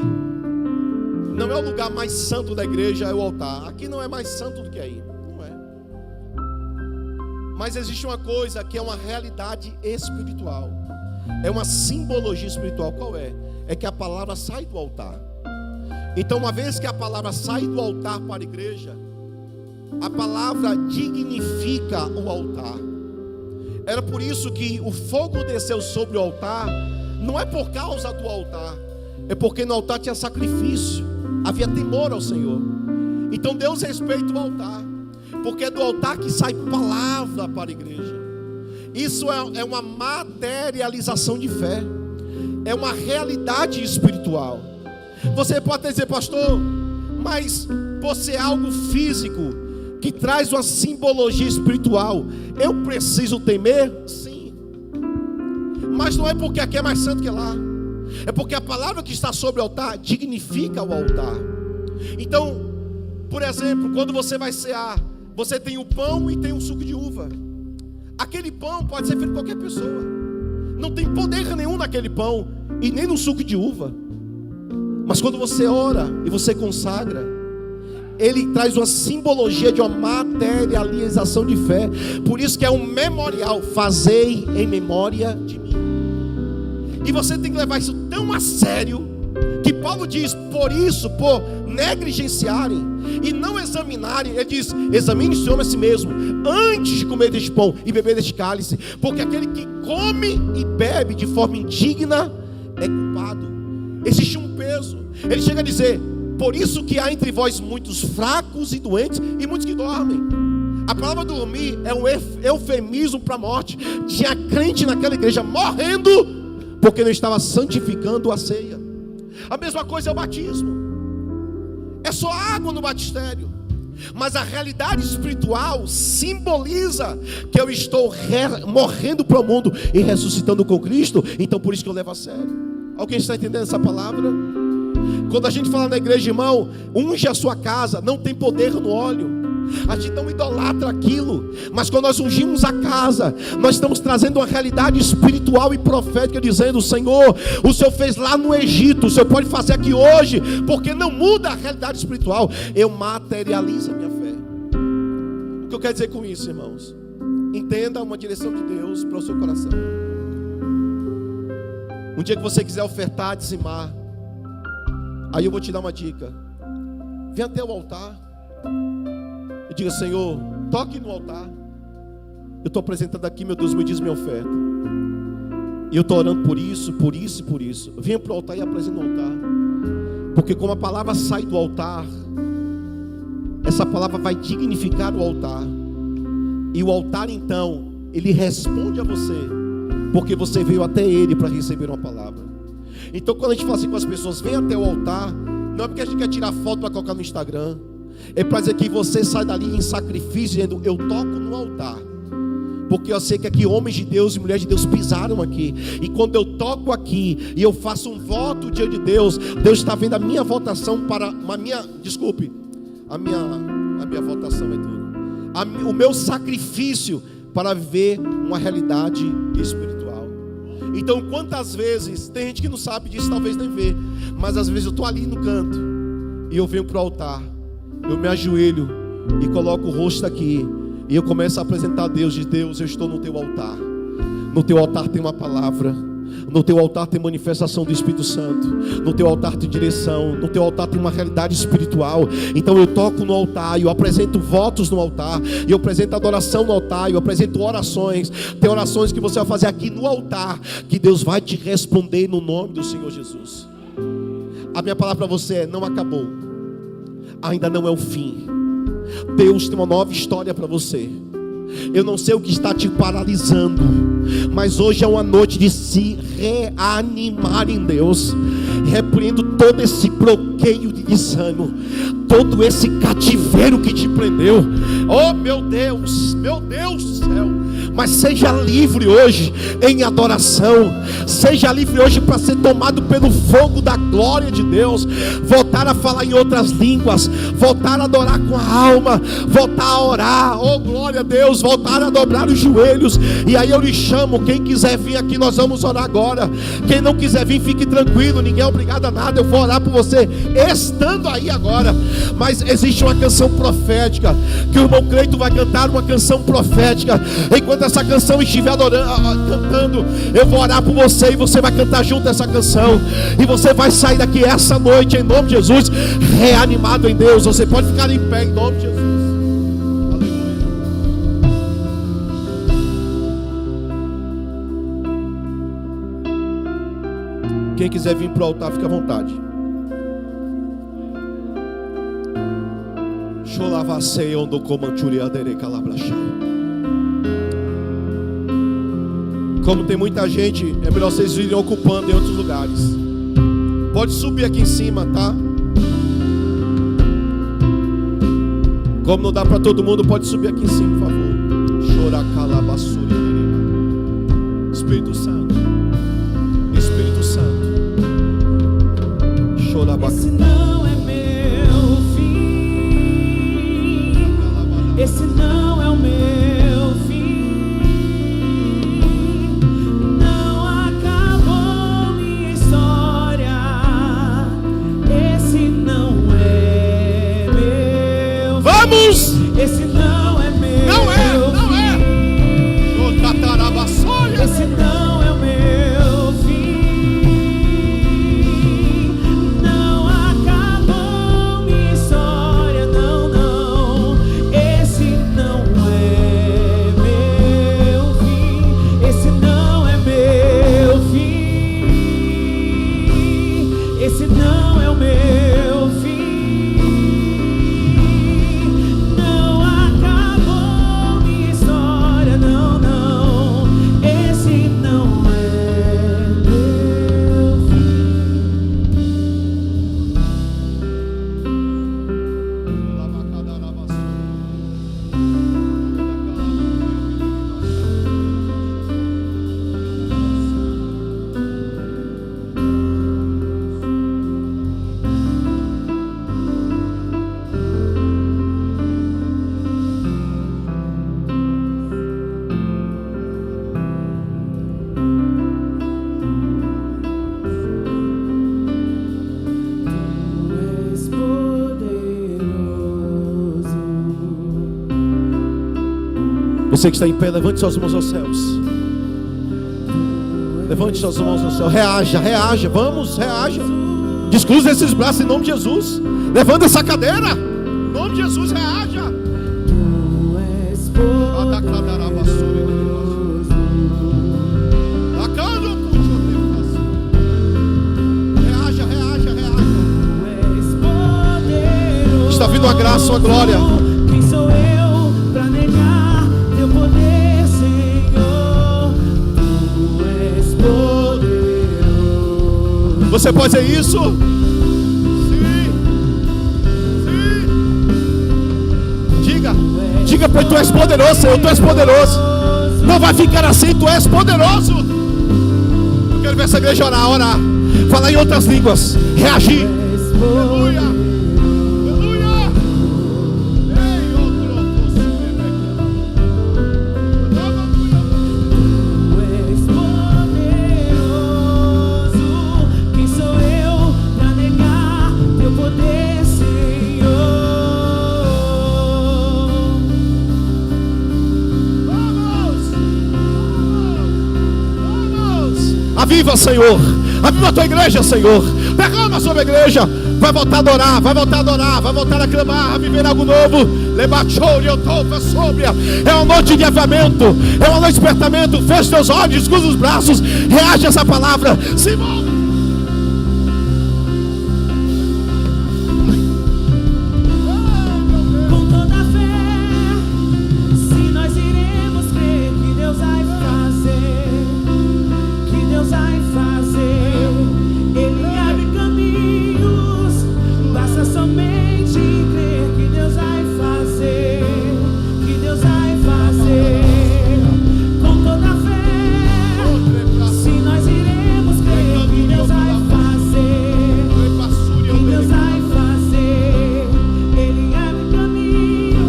não é o lugar mais santo da igreja, é o altar. Aqui não é mais santo do que aí. Não é. Mas existe uma coisa que é uma realidade espiritual. É uma simbologia espiritual. Qual é? É que a palavra sai do altar. Então, uma vez que a palavra sai do altar para a igreja, a palavra dignifica o altar. Era por isso que o fogo desceu sobre o altar. Não é por causa do altar, É porque no altar tinha sacrifício, havia temor ao Senhor. Então Deus respeita o altar, porque é do altar que sai palavra para a igreja. Isso é uma materialização de fé, é uma realidade espiritual. Você pode dizer, pastor, mas você é algo físico que traz uma simbologia espiritual. Eu preciso temer? Sim. Mas não é porque aqui é mais santo que lá. É porque a palavra que está sobre o altar dignifica o altar. Então, por exemplo, quando você vai cear, você tem o pão e tem o suco de uva. Aquele pão pode ser feito por qualquer pessoa. Não tem poder nenhum naquele pão e nem no suco de uva. Mas quando você ora e você consagra, ele traz uma simbologia de uma materialização de fé. Por isso que é um memorial. Fazei em memória de mim. E você tem que levar isso tão a sério, que Paulo diz, por isso, por negligenciarem e não examinarem, ele diz, examine-se a si mesmo, antes de comer deste pão e beber deste cálice, porque aquele que come e bebe de forma indigna é culpado. Existe um peso. Ele chega a dizer, por isso que há entre vós muitos fracos e doentes e muitos que dormem. A palavra dormir é um eufemismo para a morte. Tinha crente naquela igreja morrendo porque não estava santificando a ceia. A mesma coisa é o batismo. É só água no batistério, mas a realidade espiritual simboliza que eu estou morrendo para o mundo e ressuscitando com Cristo. Então por isso que eu levo a sério. Alguém está entendendo essa palavra? Quando a gente fala na igreja, irmão, unge a sua casa, não tem poder no óleo. A gente não idolatra aquilo, mas quando nós ungimos a casa, nós estamos trazendo uma realidade espiritual e profética, dizendo, Senhor, o Senhor fez lá no Egito, o Senhor pode fazer aqui hoje, porque não muda a realidade espiritual. Eu materializo a minha fé. O que eu quero dizer com isso, irmãos? Entenda uma direção de Deus para o seu coração. Um dia que você quiser ofertar, dizimar, aí eu vou te dar uma dica. Vem até o altar e diga, Senhor, toque no altar. Eu estou apresentando aqui, meu Deus, me diz minha oferta. E eu estou orando por isso, por isso e por isso. Venha para o altar e apresente no altar. Porque como a palavra sai do altar, essa palavra vai dignificar o altar. E o altar então, ele responde a você, porque você veio até ele para receber uma palavra. Então quando a gente fala assim com as pessoas, vem até o altar, não é porque a gente quer tirar foto para colocar no Instagram, é para dizer que você sai dali em sacrifício, dizendo, eu toco no altar, porque eu sei que aqui homens de Deus e mulheres de Deus pisaram aqui, e quando eu toco aqui, e eu faço um voto diante de Deus, Deus está vendo a minha votação para, a minha votação é dura, o meu sacrifício para viver uma realidade espiritual. Então quantas vezes, tem gente que não sabe disso, talvez nem vê, mas às vezes eu estou ali no canto, e eu venho para o altar, eu me ajoelho e coloco o rosto aqui, e eu começo a apresentar a Deus, de Deus, eu estou no teu altar. No teu altar tem uma palavra, no teu altar tem manifestação do Espírito Santo, no teu altar tem direção, no teu altar tem uma realidade espiritual. Então eu toco no altar, eu apresento votos no altar, e eu apresento adoração no altar, eu apresento orações. Tem orações que você vai fazer aqui no altar, que Deus vai te responder no nome do Senhor Jesus. A minha palavra para você é, não acabou, ainda não é o fim. Deus tem uma nova história para você. Eu não sei o que está te paralisando, mas hoje é uma noite de se reanimar em Deus. Repreendo todo esse bloqueio de desânimo, todo esse cativeiro que te prendeu. Oh meu Deus do céu. Mas seja livre hoje em adoração. Seja livre hoje para ser tomado pelo fogo da glória de Deus. Voltar a falar em outras línguas, voltar a adorar com a alma, voltar a orar, oh glória a Deus, voltar a dobrar os joelhos. E aí eu lhe chamo, quem quiser vir aqui, nós vamos orar agora. Quem não quiser vir, fique tranquilo, ninguém é obrigado a nada. Eu vou orar por você estando aí agora. Mas existe uma canção profética que o irmão Cleito vai cantar, uma canção profética. Enquanto essa canção estiver cantando, eu vou orar por você e você vai cantar junto essa canção, e você vai sair daqui essa noite em nome de Jesus, reanimado em Deus. Você pode ficar em pé em nome de Jesus. Aleluia. Quem quiser vir para o altar, fica à vontade. Como tem muita gente, é melhor vocês irem ocupando em outros lugares. Pode subir aqui em cima, tá? Como não dá para todo mundo, pode subir aqui em cima, por favor. Espírito Santo, Espírito Santo. Esse não é meu fim. Esse não é o meu fim. Não acabou minha história. Esse não é meu fim. Vamos! Esse não é meu. Não é, não é. Esse não é o meu fim. Não acabou minha história. Não, não. Esse não é meu fim. Esse não é meu fim. Esse não é o meu fim. Não acabou minha história. Não, não. Esse não é meu fim. Tu és poderoso. Você que está em pé, levante suas mãos aos céus. Levante suas mãos ao céu. Reaja, reaja. Vamos, reaja. Descruza esses braços em nome de Jesus. Levanta essa cadeira. Em nome de Jesus, reaja. Tu és poderoso. Reaja, reaja, reaja. Tu és poderoso. Está vindo a graça, a glória. Quem sou eu pra negar teu poder, Senhor? Tu és poderoso. Você pode dizer isso? Sim. Sim. Diga. Diga, pois tu és poderoso, Senhor. Tu és poderoso. Não vai ficar assim, tu és poderoso. Eu quero ver essa igreja orar, orar. Falar em outras línguas. Reagir. Aleluia. Aleluia. Ei, outro. Tu és poderoso. Quem sou eu pra negar teu poder, Senhor? Aviva, Senhor. Aviva a tua igreja, Senhor. Derrama sobre a igreja. Vai voltar a adorar, vai voltar a adorar, vai voltar a clamar, a viver algo novo. É uma noite de avivamento, é uma noite de despertamento. Feche teus olhos, cruza os braços, reage a essa palavra. Se move. Com toda a fé, se nós iremos crer que Deus vai fazer, que Deus vai fazer. Ele abre caminhos, basta somente crer que Deus vai fazer, que Deus vai fazer. Com toda a fé, se nós iremos crer que Deus vai fazer, que Deus vai fazer. Ele abre caminho,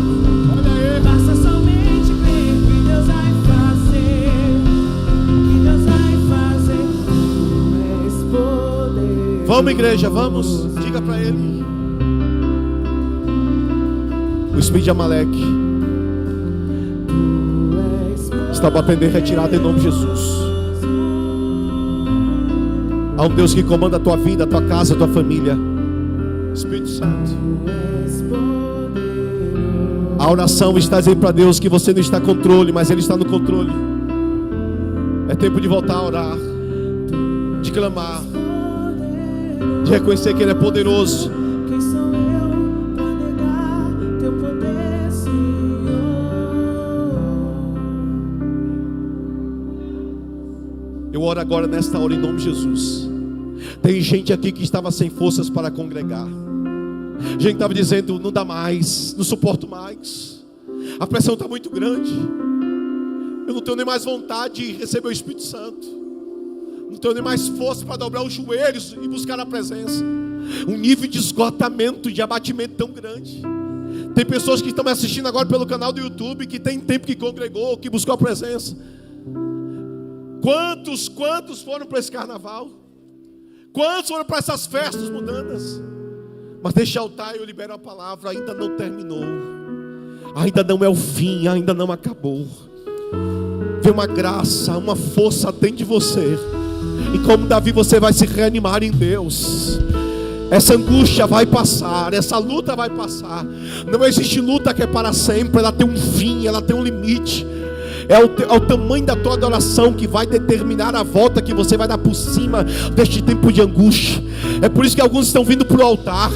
basta somente crer que Deus vai fazer, que Deus vai fazer. Tu és poder. Vamos, igreja, vamos. Diga para ele. O espírito de Amaleque está batendo em retirada em nome de Jesus. Há um Deus que comanda a tua vida, a tua casa, a tua família. Espírito Santo. A oração está dizendo para Deus que você não está no controle, mas Ele está no controle. É tempo de voltar a orar, de clamar. De reconhecer que Ele é poderoso. Quem sou eu pra negar teu poder, Senhor? Eu oro agora nesta hora em nome de Jesus. Tem gente aqui que estava sem forças para congregar. Gente estava dizendo, não dá mais, não suporto mais. A pressão está muito grande. Eu não tenho nem mais vontade de receber o Espírito Santo. Não tenho nem mais força para dobrar os joelhos e buscar a presença. Um nível de esgotamento, de abatimento tão grande. Tem pessoas que estão me assistindo agora pelo canal do YouTube, que tem tempo que congregou, que buscou a presença. Quantos foram para esse carnaval? Quantos foram para essas festas mundanas? Mas deixa eu altar e eu libero a palavra. Ainda não terminou. Ainda não é o fim, ainda não acabou. Vem uma graça, uma força dentro de você. E como Davi, você vai se reanimar em Deus. Essa angústia vai passar, essa luta vai passar. Não existe luta que é para sempre. Ela tem um fim, ela tem um limite. É o tamanho da tua adoração que vai determinar a volta que você vai dar por cima deste tempo de angústia. É por isso que alguns estão vindo para o altar.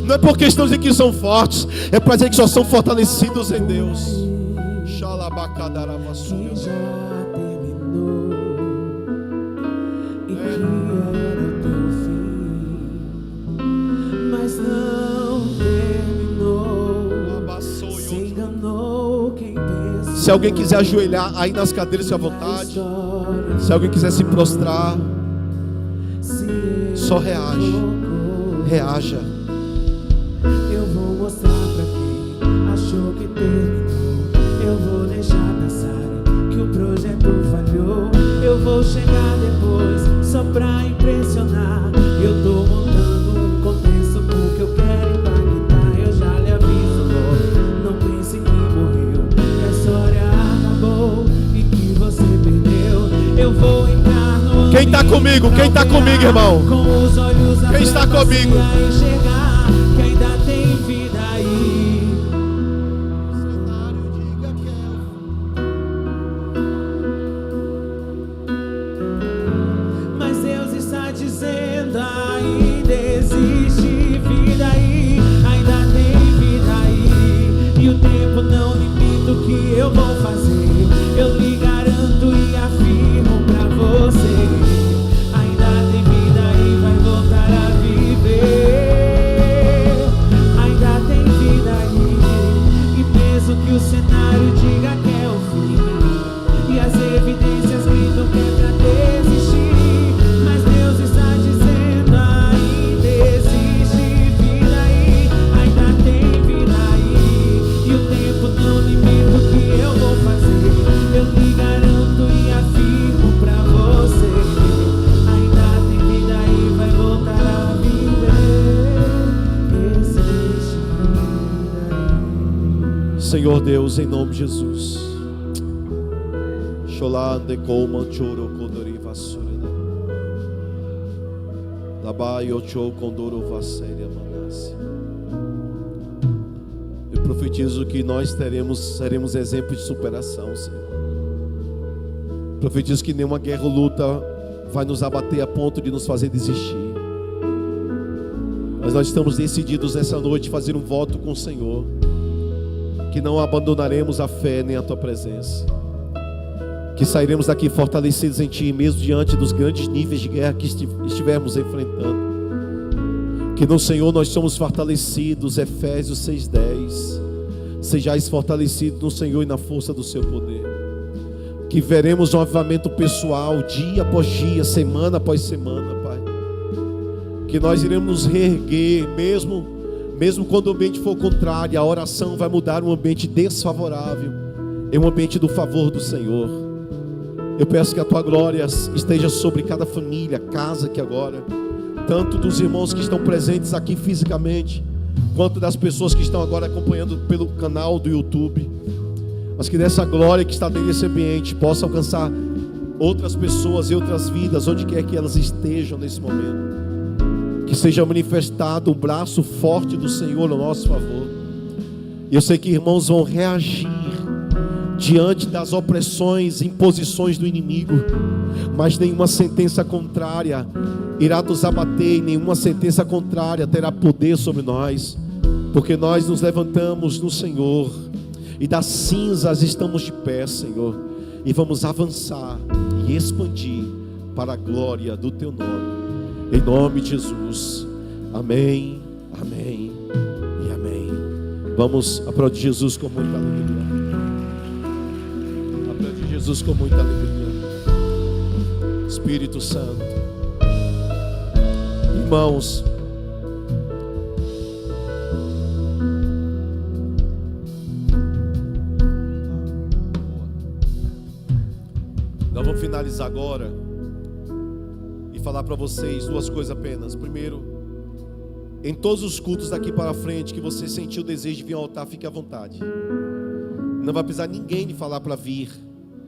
Não é porque estão dizendo que são fortes, é para dizer que só são fortalecidos em Deus. Que já terminou e que era o teu fim, mas não terminou. Se enganou quem pensa. Se alguém quiser ajoelhar aí nas cadeiras, fique à vontade. Se alguém quiser se prostrar, só reaja. Eu vou mostrar pra quem achou que terminou. Eu vou deixar passar que o projeto falhou. Eu vou chegar depois só pra impressionar. Eu tô montando um contexto porque eu quero impactar. Eu já lhe aviso logo, não pense que morreu. Essa história acabou e que você perdeu. Eu vou entrar no Quem tá comigo? Quem tá comigo, irmão? Com os olhos Quem está comigo? enxergar que ainda tem vida aí. Mas Deus está dizendo, ainda existe vida aí, ainda tem vida aí. E o tempo não limita o que eu vou fazer. Eu lhe garanto e afirmo pra você, ainda tem vida aí, vai voltar a viver. Ainda tem vida aí, e mesmo que o cenário diga que é o fim, e as evidências gritam que é pra desistir, mas Deus está dizendo, ainda existe vida aí, ainda tem vida aí. E o tempo não limita o que eu vou fazer. Eu lhe garanto e afirmo pra você, ainda tem vida aí, vai voltar a viver. Existe vida aí. Senhor Deus, em nome de Jesus. Sholande como choro condori vasura. Labai ocho condoro vaseria manasi. Eu profetizo que nós seremos exemplos de superação, Senhor. Profetizo que nenhuma guerra ou luta vai nos abater a ponto de nos fazer desistir. Mas nós estamos decididos nessa noite a fazer um voto com o Senhor, que não abandonaremos a fé nem a Tua presença, que sairemos daqui fortalecidos em Ti, mesmo diante dos grandes níveis de guerra que estivermos enfrentando. Que no Senhor nós somos fortalecidos, Efésios 6:10. Sejais fortalecidos no Senhor e na força do Seu poder. Que veremos um avivamento pessoal, dia após dia, semana após semana, Pai. Que nós iremos nos reerguer, mesmo quando o ambiente for contrário. A oração vai mudar um ambiente desfavorável em um ambiente do favor do Senhor. Eu peço que a Tua glória esteja sobre cada família, casa aqui agora, tanto dos irmãos que estão presentes aqui fisicamente, quanto das pessoas que estão agora acompanhando pelo canal do YouTube. Mas que dessa glória que está dentro desse ambiente possa alcançar outras pessoas e outras vidas, onde quer que elas estejam nesse momento. Que seja manifestado o braço forte do Senhor no nosso favor. E eu sei que irmãos vão reagir diante das opressões e imposições do inimigo, mas nenhuma sentença contrária irá nos abater, e nenhuma sentença contrária terá poder sobre nós, porque nós nos levantamos no Senhor, e das cinzas estamos de pé, Senhor, e vamos avançar e expandir para a glória do Teu nome, em nome de Jesus. Amém, amém e amém. Vamos aplaudir Jesus com muita alegria. Aplaudir Jesus com muita alegria. Espírito Santo, irmãos, nós vamos finalizar agora e falar para vocês duas coisas apenas. Primeiro, em todos os cultos daqui para frente que você sentiu o desejo de vir ao altar, fique à vontade. Não vai precisar ninguém lhe falar para vir.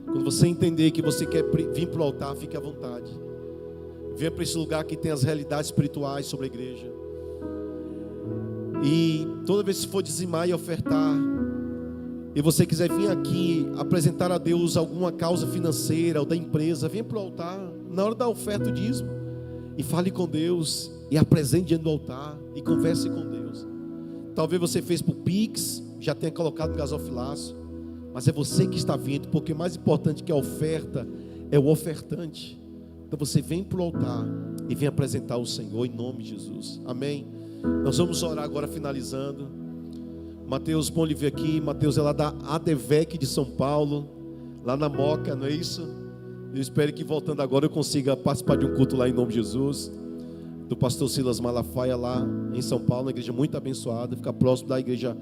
Quando você entender que você quer vir para o altar, fique à vontade. Venha para esse lugar que tem as realidades espirituais sobre a igreja. E toda vez que for dizimar e ofertar, e você quiser vir aqui apresentar a Deus alguma causa financeira ou da empresa, venha para o altar na hora da oferta, o dízimo, e fale com Deus, e apresente diante do altar, e converse com Deus. Talvez você fez por Pix, já tenha colocado no gasofilaço, mas é você que está vindo, porque mais importante que a oferta é o ofertante. Então você vem para o altar e vem apresentar o Senhor em nome de Jesus. Amém? Nós vamos orar agora, finalizando. Mateus, bom lhe ver aqui. Mateus é lá da ADVEC de São Paulo, lá na Moca, não é isso? Eu espero que voltando agora eu consiga participar de um culto lá em nome de Jesus, do pastor Silas Malafaia lá em São Paulo, uma igreja muito abençoada, fica próximo da igreja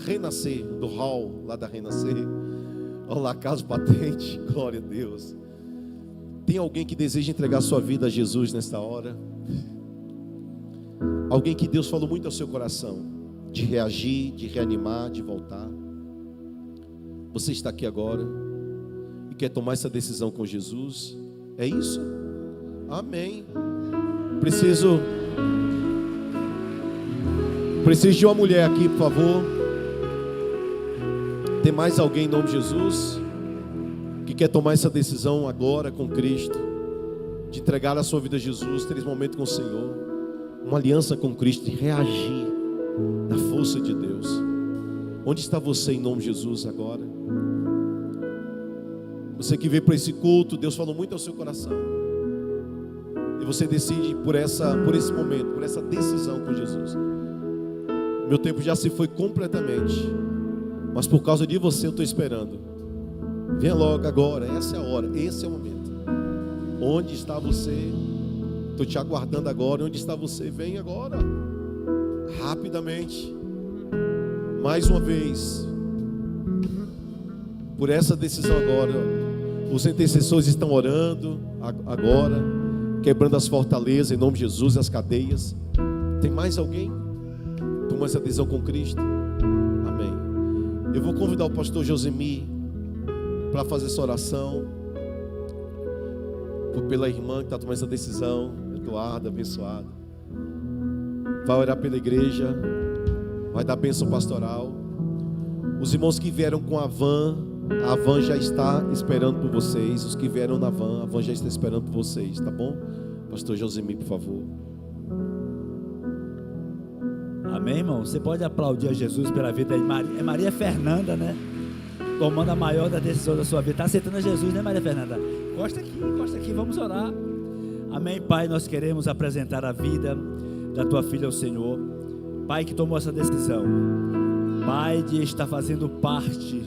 Renascer, do hall lá da Renascer. Olha lá, Carlos Patente, glória a Deus. Tem alguém que deseja entregar sua vida a Jesus nesta hora? Alguém que Deus falou muito ao seu coração, de reagir, de reanimar, de voltar? Você está aqui agora e quer tomar essa decisão com Jesus? É isso? Amém. Preciso de uma mulher aqui, por favor. Tem mais alguém em nome de Jesus que quer tomar essa decisão agora com Cristo, de entregar a sua vida a Jesus, ter esse momento com o Senhor, uma aliança com Cristo, e reagir na força de Deus? Onde está você em nome de Jesus agora? Você que veio para esse culto, Deus falou muito ao seu coração, e você decide por esse momento, por essa decisão com Jesus. Meu tempo já se foi completamente, mas por causa de você eu estou esperando. Venha logo agora, essa é a hora, esse é o momento. Onde está você? Estou te aguardando agora. Onde está você? Vem agora, rapidamente. Mais uma vez, por essa decisão agora. Os intercessores estão orando agora, quebrando as fortalezas em nome de Jesus, as cadeias. Tem mais alguém? Toma essa decisão com Cristo? Amém. Eu vou convidar o pastor Josemir para fazer essa oração pela irmã que está tomando essa decisão, Eduardo, abençoado. Vai orar pela igreja, vai dar bênção pastoral. Os irmãos que vieram com a van já está esperando por vocês. Os que vieram na van, a van já está esperando por vocês, tá bom? Pastor Josemir, por favor. Amém, irmão? Você pode aplaudir a Jesus pela vida de Maria. É Maria Fernanda, né? Tomando a maior da decisão da sua vida. Está aceitando a Jesus, né, Maria Fernanda? Encosta aqui, vamos orar. Amém, Pai, nós queremos apresentar a vida da tua filha ao Senhor. Pai, que tomou essa decisão, Pai, de estar fazendo parte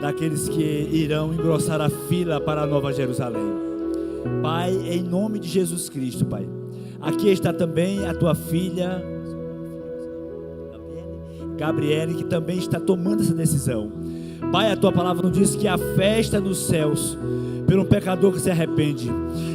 daqueles que irão engrossar a fila para a Nova Jerusalém. Pai, em nome de Jesus Cristo, Pai, aqui está também a tua filha Gabriele, que também está tomando essa decisão. Pai, a tua palavra nos diz que a festa nos céus por um pecador que se arrepende.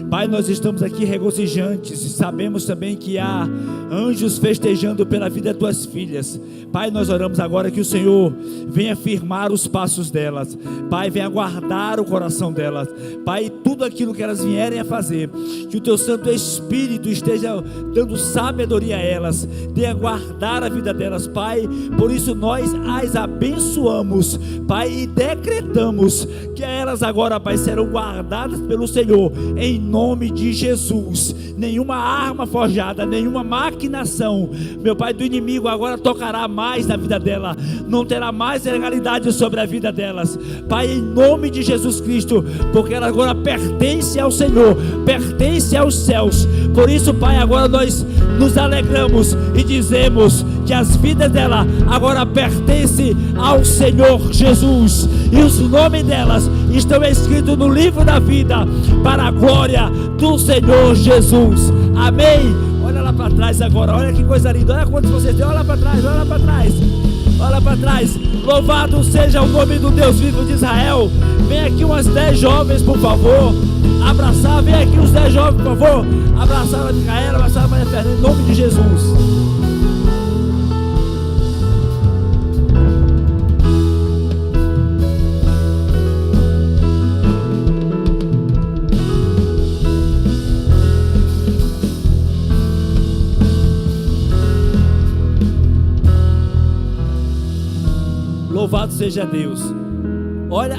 Pai, nós estamos aqui regozijantes e sabemos também que há anjos festejando pela vida das tuas filhas. Pai, nós oramos agora que o Senhor venha firmar os passos delas. Pai, venha guardar o coração delas. Pai, tudo aquilo que elas vierem a fazer, que o teu Santo Espírito esteja dando sabedoria a elas, venha guardar a vida delas, Pai. Por isso nós as abençoamos, Pai, e decretamos que elas agora, Pai, serão guardadas pelo Senhor, em nome de Jesus. Nenhuma arma forjada, nenhuma maquinação, meu Pai, do inimigo agora tocará mais na vida dela, não terá mais legalidade sobre a vida delas, Pai, em nome de Jesus Cristo, porque ela agora pertence ao Senhor, pertence aos céus. Por isso, Pai, agora nós nos alegramos e dizemos que as vidas dela agora pertencem ao Senhor Jesus, e os nomes delas estão escritos no livro da vida, para a glória do Senhor Jesus. Amém. Olha lá para trás agora, olha que coisa linda, olha quantos vocês têm, olha para trás, olha para trás, olha para trás. Louvado seja o nome do Deus vivo de Israel. Vem aqui umas 10 jovens, por favor, abraçar, vem aqui uns 10 jovens, por favor, abraçar a Micaela, abraçar a Maria Fernanda, em nome de Jesus. Louvado seja Deus. Olha,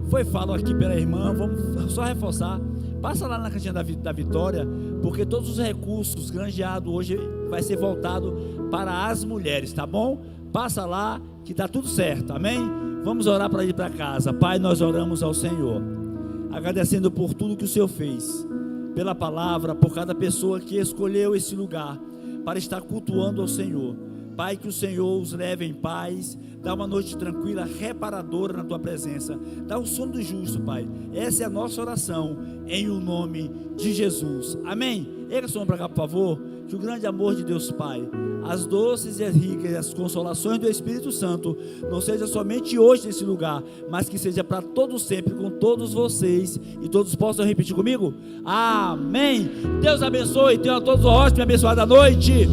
foi falado aqui pela irmã, vamos só reforçar. Passa lá na cantina da Vitória, porque todos os recursos granjeados hoje vai ser voltado para as mulheres, tá bom? Passa lá que tá tudo certo, amém? Vamos orar para ir para casa. Pai, nós oramos ao Senhor, agradecendo por tudo que o Senhor fez, pela palavra, por cada pessoa que escolheu esse lugar para estar cultuando ao Senhor. Pai, que o Senhor os leve em paz, dá uma noite tranquila, reparadora na tua presença, dá o sono do justo, Pai. Essa é a nossa oração, em o nome de Jesus, amém? Erga sua mão para cá, por favor. Que o grande amor de Deus Pai, as doces e as ricas e as consolações do Espírito Santo não seja somente hoje nesse lugar, mas que seja para todos sempre, com todos vocês, e todos possam repetir comigo, amém. Deus abençoe, tenham a todos uma ótima e abençoada noite.